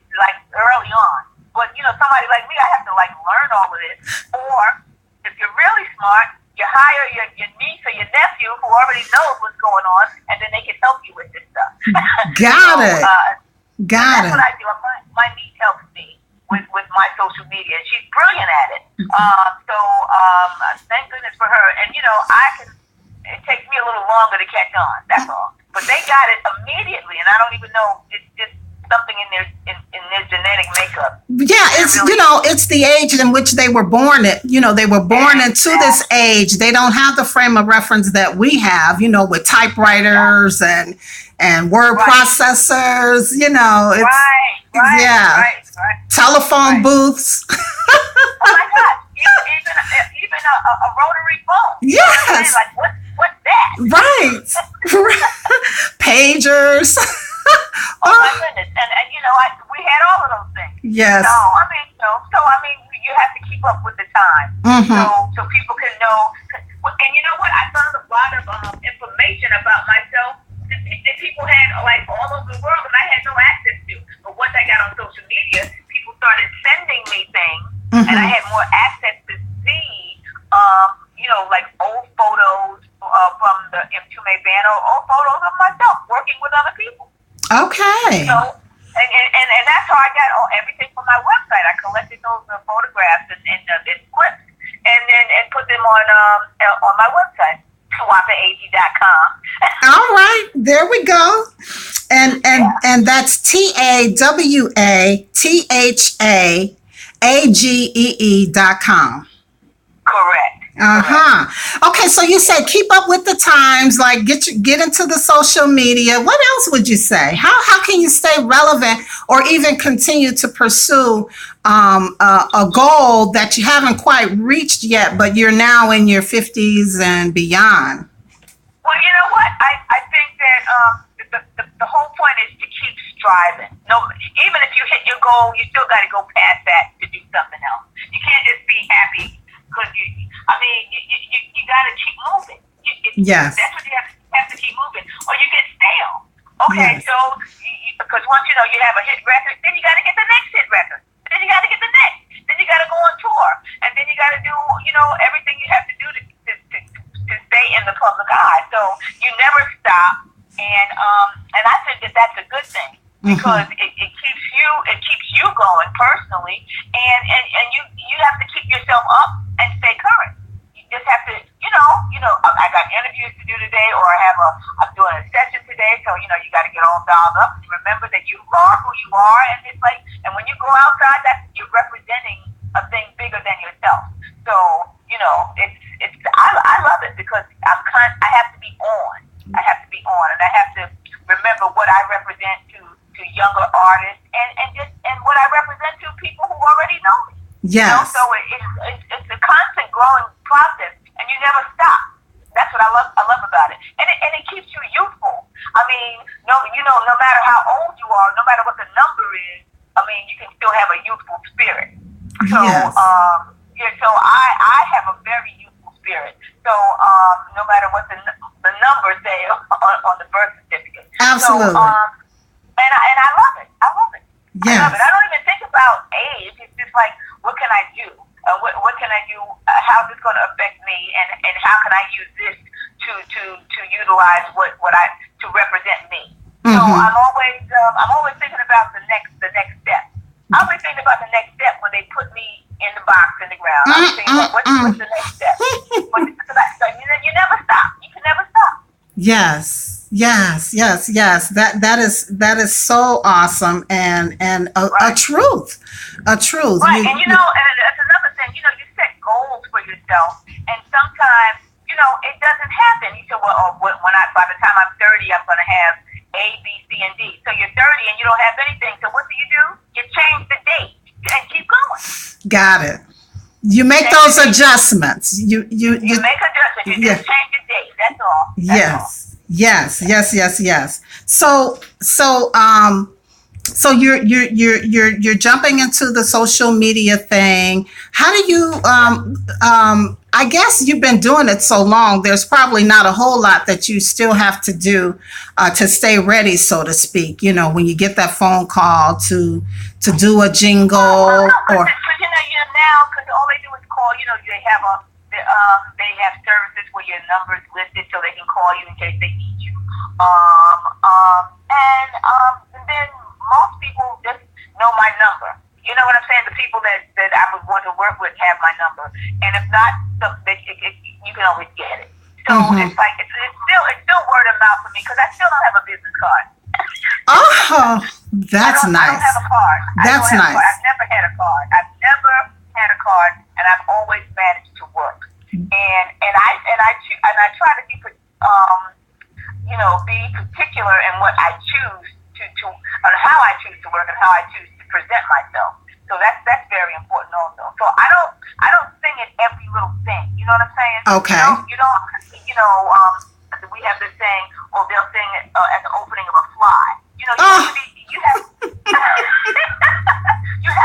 early on. But somebody like me, I have to learn all of this. Or if you're really smart, you hire your niece or your nephew who already knows what's going on, and then they can help you with this stuff. Got it. That's what I do. My niece helps me with my social media. She's brilliant at it. Thank goodness for her. And it takes me a little longer to catch on. That's all. But they got it immediately, and I don't even know. It's just something in their genetic makeup. Yeah, it's it's the age in which they were born. They were born into this age. They don't have the frame of reference that we have. With typewriters and word processors. Telephone booths. Oh my God! Even a rotary phone. Yes. What's that? Right. Pagers. Oh my goodness! And Yes. So I mean, you have to keep up with the time, Mm-hmm. so people can know. And you know what? I found a lot of information about myself that people had like all over the world, and I had no access to. But once I got on social media, people started sending me things, and I Mm-hmm. had more access to see, like old photos from the M2May band, or old photos of myself working with other people. Okay. So, and that's how I got everything from my website. I collected those photographs and clips, and put them on my website, swapaag.com. All right. There we go. And that's TAWATHAAGEE.com. Correct. Uh-huh. Okay, so you said keep up with the times, like get into the social media. What else would you say? How can you stay relevant or even continue to pursue a goal that you haven't quite reached yet, but you're now in your 50s and beyond? Well, you know what? I think that the whole point is to keep striving. No, even if you hit your goal, you still got to go past that to do something else. You can't just be happy because you got to keep moving. Yes. That's what you have to keep moving, or you get stale. Okay, Yes. so because once you have a hit record, then you got to get the next hit record. Then you got to get the next. Then you got to go on tour, and then you got to do everything you have to do to stay in the public eye. So you never stop, and I think that that's a good thing because it keeps you going personally, and you have to keep yourself up and stay current. You just have to, I got interviews to do today, or I'm doing a session today, so you got to get all dialed up and remember that you are who you are, and it's like, and when you go outside, that you're representing a thing bigger than yourself. So I love it because I have to be on. I have to be on, and I have to remember what I represent to younger artists, and what I represent to people who already know me. Yes. So it's a constant growing process, and you never stop. That's what I love about it, and it keeps you youthful. I mean, no matter how old you are, no matter what the number is, you can still have a youthful spirit. So Yes. so I have a very youthful spirit. So no matter what the numbers say on the birth certificate. Absolutely. So, and I love it. I love it. Yes. I love it. I don't even think about age. It's just like, what can I do? What can I do? How's this going to affect me? And how can I use this to utilize to represent me? So I'm always thinking about the next step. I always think about the next step when they put me in the box in the ground. I'm thinking about what's the next step. You never stop. You can never stop. Yes, yes. That is so awesome and a Right. truth, a truth. Right, and and that's another thing. You set goals for yourself, and sometimes it doesn't happen. You say, well, by the time I'm 30, I'm going to have A, B, C, and D. So you're 30 and you don't have anything. So what do? You change the date and keep going. Got it. You make those adjustments. You make adjustments. You just change the date. That's all. Yes. So you're jumping into the social media thing. How do you I guess you've been doing it so long, there's probably not a whole lot that you still have to do to stay ready, so to speak, when you get that phone call to do a jingle or now, because all they do is call. They have services where your number is listed, so they can call you in case they need you. And then most people just know my number. You know what I'm saying? The people that I would want to work with have my number, and if not, you can always get it. So it's like it's still word of mouth for me because I still don't have a business card. Oh, that's nice. I don't have a card. That's nice. I've never had a card. And I've always managed to work. And I try to be be particular in what I choose to on how I choose to work and how I choose to present myself. So that's very important also. So I don't sing at every little thing. You know what I'm saying? Okay. You don't. We have this saying, they'll sing at the opening of a fly. You have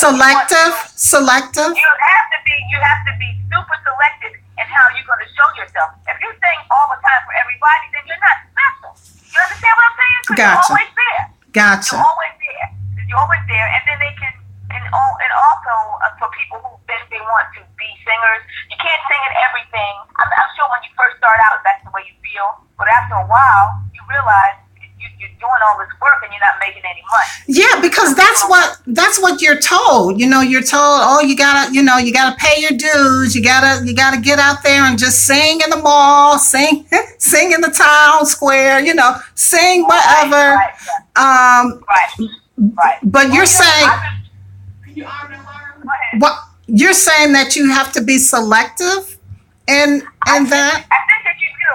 Selective. You have to be super selective in how you're going to show yourself. If you sing all the time for everybody, then you're not special. You understand what I'm saying? So Gotcha. you're always there. Gotcha. You're always there. You're always there, and then they can, and also for people who think they want to be singers, you can't sing at everything. I'm sure when you first start out, that's the way you feel, but after a while, you realize you're doing all this work and you're not making any money. Yeah, because that's what you're told. You're told, oh, you gotta pay your dues. You gotta get out there and just sing in the mall, sing in the town square. Sing whatever. Right. But you're saying, Go ahead. what you're saying that you have to be selective in that. I think that you do.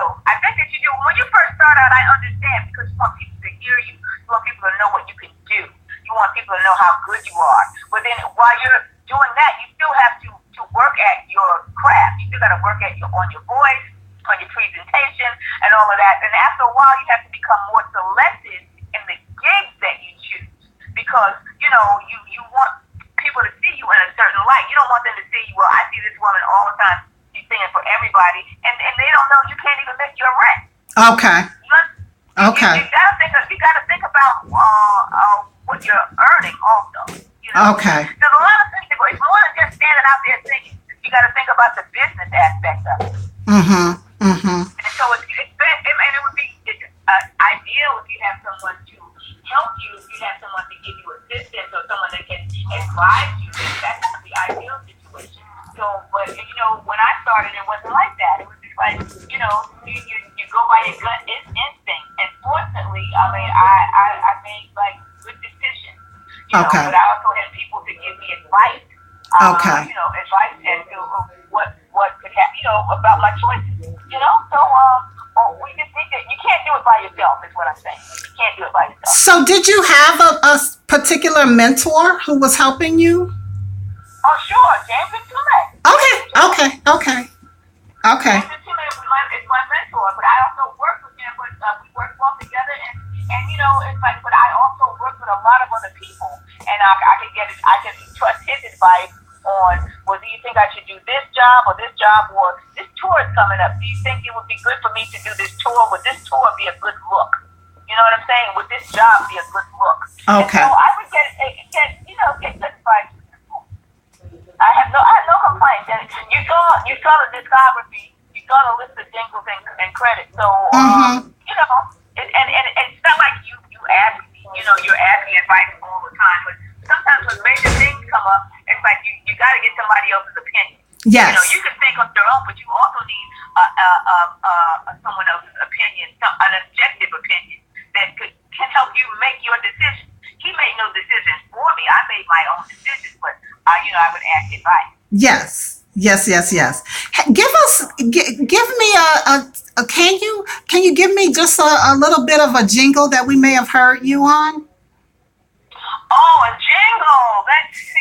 When you first start out, I understand because you want people to hear you. You want people to know what you can do. You want people to know how good you are. But then while you're doing that, you still have to work at your craft. You still got to work on your voice, on your presentation, and all of that. And after a while, you have to become more selective in the gigs that you choose because you want people to see you in a certain light. You don't want them to see you. Well, I see this woman all the time. She's singing for everybody, and they don't know you can't even make your rent. Okay. Okay. You gotta think about what you're earning also. Okay. There's a lot of things. If you want to just standing out there singing, you gotta think about the business aspect of it. And so it would be ideal if you have someone to help you. If you have someone to give you assistance or someone that can advise you. That's the ideal situation. So, but when I started, it wasn't like that. It was just like you go by your gut instinct. And fortunately, I made like good decisions. Okay. But I also had people to give me advice. Okay. Advice as to what could happen. About my choices. So we just need to. You can't do it by yourself. Is what I'm saying. You can't do it by yourself. So did you have a particular mentor who was helping you? Oh, sure, James and Tule. Okay. James and Tule is my mentor, but I also work with him. But we work well together, and it's like. But I also work with a lot of other people, and I can trust his advice on. Well, do you think I should do this job, or this tour is coming up? Do you think it would be good for me to do this tour? Would this tour be a good look? You know what I'm saying? Would this job be a good look? Okay. And so I would get good advice. I have no complaints. And you saw the discography, you saw the list of jingles and credits. So and it's not like you ask me, you're asking advice all the time. But sometimes when major things come up, it's like you got to get somebody else's opinion. Yes. You can think on your own, but you also need someone else's opinion, an objective opinion that can help you make your decision. He made no decisions for me. I made my own decisions, but I would ask advice. Yes. Give me can you give me just a little bit of a jingle that we may have heard you on? Oh, a jingle. Let's see.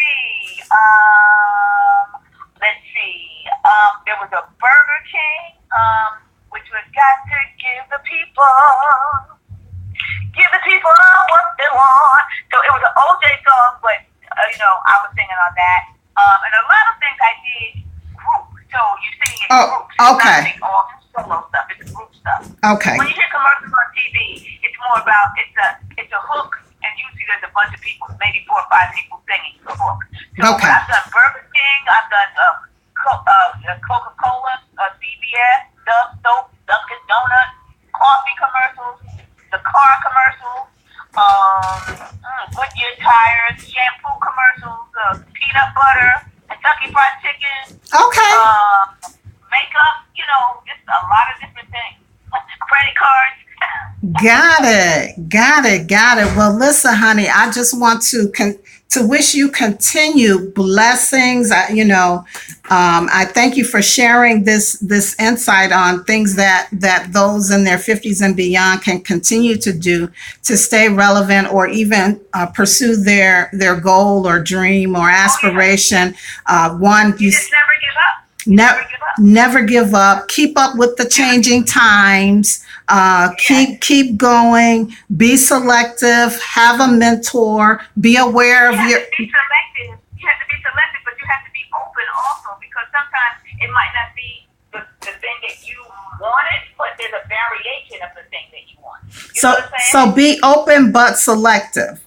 There was a Burger King, which was got to give the people what they want. So it was an OJ song, but I was singing on that. And a lot of things I did group. So you're singing in groups. Okay. It's not all solo stuff. It's group stuff. Okay. When you hear commercials on TV, it's more about it's a hook, and usually there's a bunch of people, maybe 4 or 5 people singing the hook. So Okay. I've done Burger King. I've done Coca-Cola, CVS, Dove Soap, Dunkin' Donuts, coffee commercials, the car commercials, Goodyear tires, shampoo commercials, peanut butter, Kentucky Fried Chicken. Okay. Makeup, just a lot of different things. Credit cards. Got it. Well, listen, honey, I just want to wish you continued blessings. I thank you for sharing this insight on things that those in their 50s and beyond can continue to do to stay relevant or even pursue their goal or dream or aspiration. You just never give up. Never give up. Keep up with the changing times. Keep going. Be selective. Have a mentor. Be aware of your. Be selective. You have to be selective, but you have to be open also, because sometimes it might not be the thing that you wanted, but there's a variation of the thing that you want. You know what I'm saying? So be open but selective.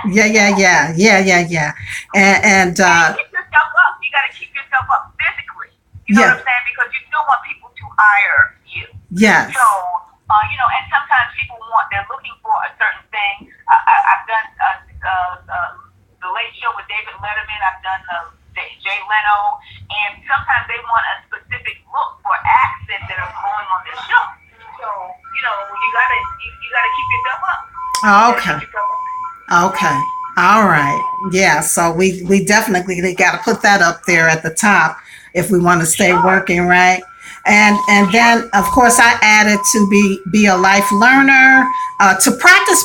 Yeah. Yeah. And keep yourself up. You got to keep yourself up physically. You know what I'm saying? Because you still want people to hire you. Yes. So, and sometimes people they're looking for a certain thing. I've done the Late Show with David Letterman. I've done the Jay Leno, and sometimes they want a specific look for accents that are going on this show. So, you gotta keep yourself up. Okay. Okay. All right. Yeah. So we definitely got to put that up there at the top if we want to stay working, right? And then of course I added to be a life learner, to practice.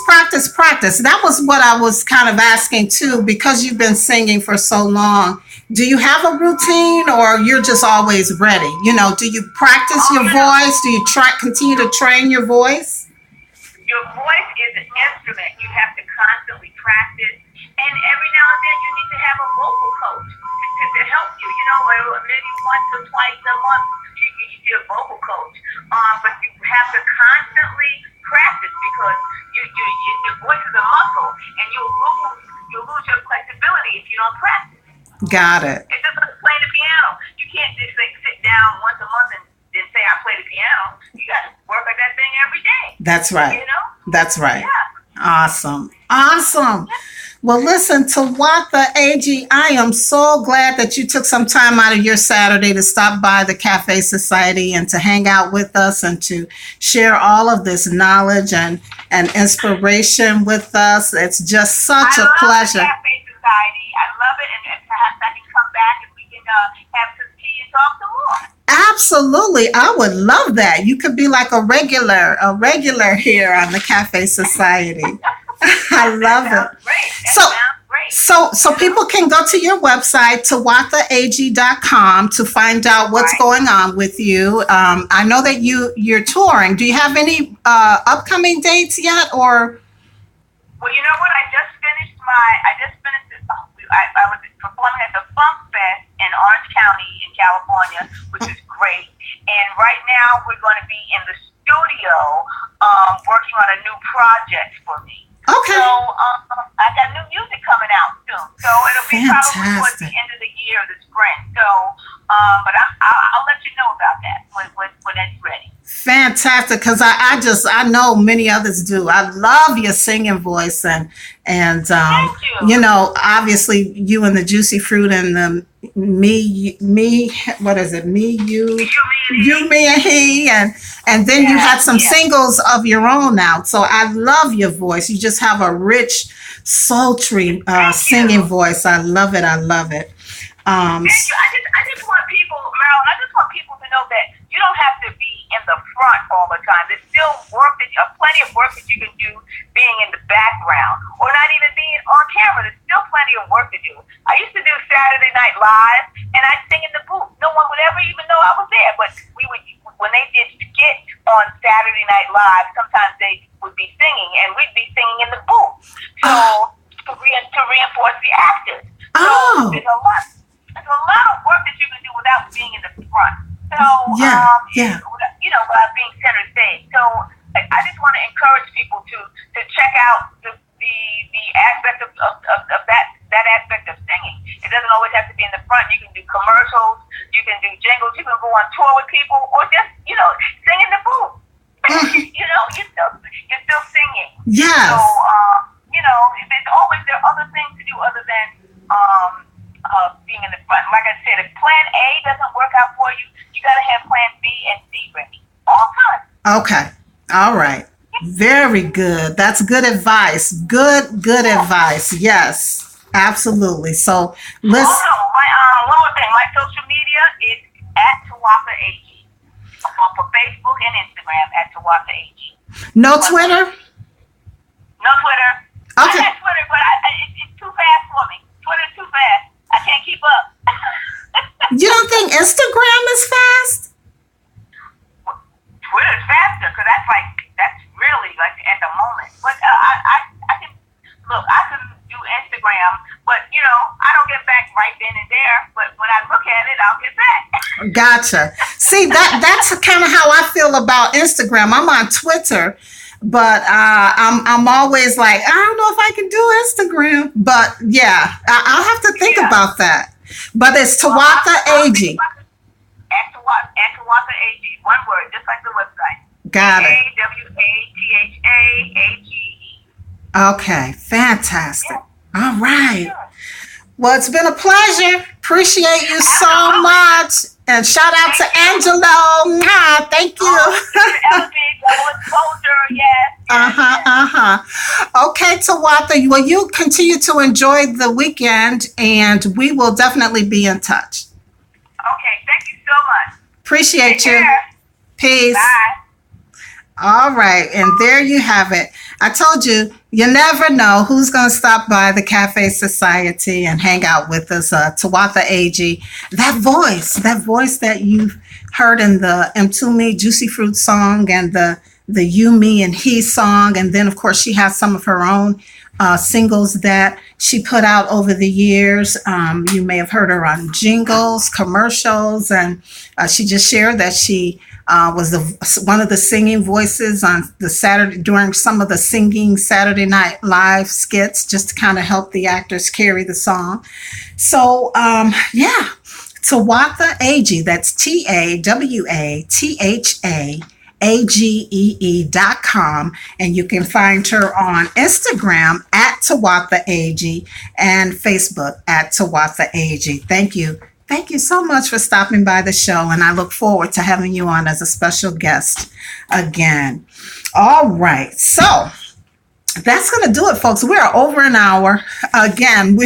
That was what I was kind of asking too, because you've been singing for so long. Do you have a routine, or you're just always ready? Do you practice your voice? Do you continue to train your voice? Your voice is an instrument. You have to constantly practice. And every now and then you need to have a vocal coach to help you. Maybe once or twice a month you see a vocal coach. But you have to constantly practice, because your voice is a muscle, and you'll lose your flexibility if you don't practice. Got it. It's just like playing the piano. You can't just sit down once a month and then say I play the piano. You got to work at that thing every day. That's right. That's right. Yeah. Awesome. Well, listen, Tawatha Agee, I am so glad that you took some time out of your Saturday to stop by the Cafe Society and to hang out with us and to share all of this knowledge and inspiration with us. It's just such a pleasure. I love the Cafe Society. I love it, and perhaps I can come back and we can have some tea and talk some more. Absolutely. I would love that. You could be like a regular here on the Cafe Society. I love it. Great. So people can go to your website, tawathaagee.com, to find out what's going on with you. I know that you're touring. Do you have any upcoming dates yet, or? Well, you know what? I just finished this. I was performing at the Funk Fest in Orange County in California, which is great. And right now we're going to be in the studio working on a new project for me. Okay. So I got new music coming out soon. So it'll be probably towards the end of the year, the spring. So, but I'll let you know about that when it's ready. Fantastic, because I know many others do. I love your singing voice, and Thank you. Obviously you and the Juicy Fruit and the me what is it, me you me and he, and then you had some singles of your own now. So I love your voice. You just have a rich, sultry singing voice. I love it. Thank you. I just want people, Marilyn, to know that you don't have to be in the front all the time. There's still plenty of work that you can do being in the background, or not even being on camera. There's still plenty of work to do. I used to do Saturday Night Live, and I'd sing in the booth. No one would ever even know I was there, but when they did skits on Saturday Night Live, sometimes they would be singing, and we'd be singing in the booth. So to reinforce the actors. So there's a lot of work that you can do without being in the front. So, without being center stage. So, I just want to encourage people to check out the aspect of that aspect of singing. It doesn't always have to be in the front. You can do commercials, you can do jingles, you can go on tour with people, or just, sing in the booth. You're still singing. Yes. So, there are other things to do other than being in the front. Like I said, if plan A doesn't work out for you, you got to have plan B and C ready all the time. Okay. All right. Very good. That's good advice. Good advice. Yes, absolutely. So listen. Also, one more thing. My social media is at Tawatha Agee. For Facebook and Instagram at Tawatha Agee. No Twitter? No Twitter. Okay. I have Twitter, but it's too fast for me. Twitter's too fast. I can't keep up. You don't think Instagram is fast? Twitter's faster, because that's really like at the moment. But I can do Instagram, but I don't get back right then and there. But when I look at it, I'll get back. Gotcha. See, that's kind of how I feel about Instagram. I'm on Twitter, but I'm always like, I don't know if I can do Instagram. But yeah, I'll have to think about that. But it's Tawatha Ag. At Tawatha Ag. One word, just like the website. Got it. AWATHAAGE. Okay, fantastic. Yeah. All right. Sure. Well, it's been a pleasure. Appreciate you so much. And shout out to Angelo. Thank you. Okay, Tawatha. Well, you continue to enjoy the weekend, and we will definitely be in touch. Okay, thank you so much. Appreciate Take you. care. Peace. Bye. All right, and there you have it. I told you, you never know who's going to stop by the Cafe Society and hang out with us. Tawatha Ag, that voice that you've heard in the M2Me Juicy Fruit song and the You, Me, and He song. And then, of course, she has some of her own singles that she put out over the years. You may have heard her on jingles, commercials, and she just shared that she was one of the singing voices on the Saturday during some of the singing Saturday Night Live skits, just to kind of help the actors carry the song. So yeah, Tawatha Ag, that's TAWATHAAGEE.com, and you can find her on Instagram at Tawatha Ag and Facebook at Tawatha Ag. Thank you. Thank you so much for stopping by the show, and I look forward to having you on as a special guest again. All right, so that's going to do it, folks. We are over an hour. Again,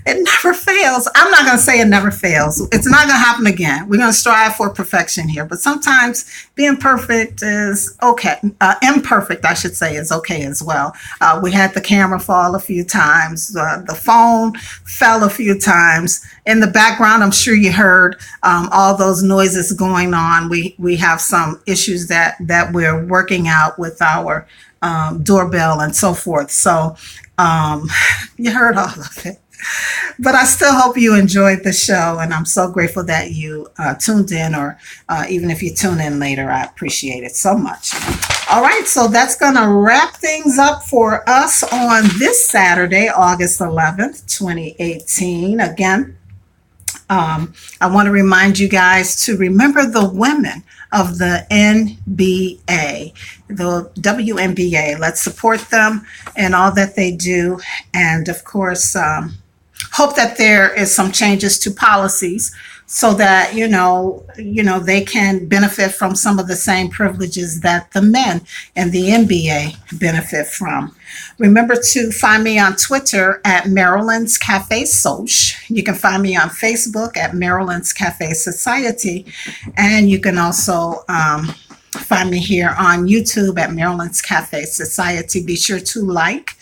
it never fails. I'm not going to say it never fails. It's not going to happen again. We're going to strive for perfection here, but sometimes being perfect is okay. Imperfect, I should say, is okay as well. We had the camera fall a few times. The phone fell a few times. In the background, I'm sure you heard all those noises going on. We have some issues that we're working out with our doorbell and so forth. So you heard all of it. But I still hope you enjoyed the show, and I'm so grateful that you tuned in, or even if you tune in later, I appreciate it so much. All right, so that's going to wrap things up for us on this Saturday, August 11th, 2018. Again, I want to remind you guys to remember the women of the NBA, the WNBA. Let's support them and all that they do. And of course, hope that there is some changes to policies so that, they can benefit from some of the same privileges that the men in the NBA benefit from. Remember to find me on Twitter at Marilyn's Cafe Soch. You can find me on Facebook at Marilyn's Cafe Society. And you can also find me here on YouTube at Marilyn's Cafe Society. Be sure to like,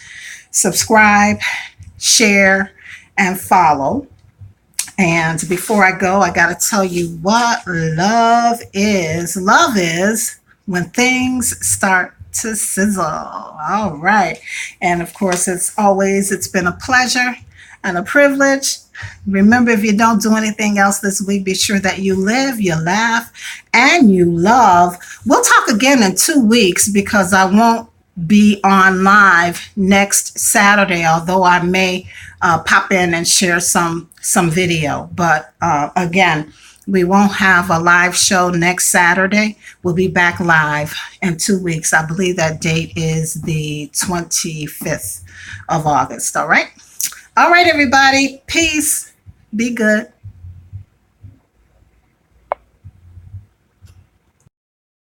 subscribe, share, and follow. And before I go, I got to tell you what love is. Love is when things start to sizzle. All right. And of course, as always, it's been a pleasure and a privilege. Remember, if you don't do anything else this week, be sure that you live, you laugh, and you love. We'll talk again in 2 weeks because I won't be on live next Saturday, although I may pop in and share some video. But again, we won't have a live show next Saturday. We'll be back live in 2 weeks. I believe that date is the 25th of August. All right. All right, everybody. Peace. Be good.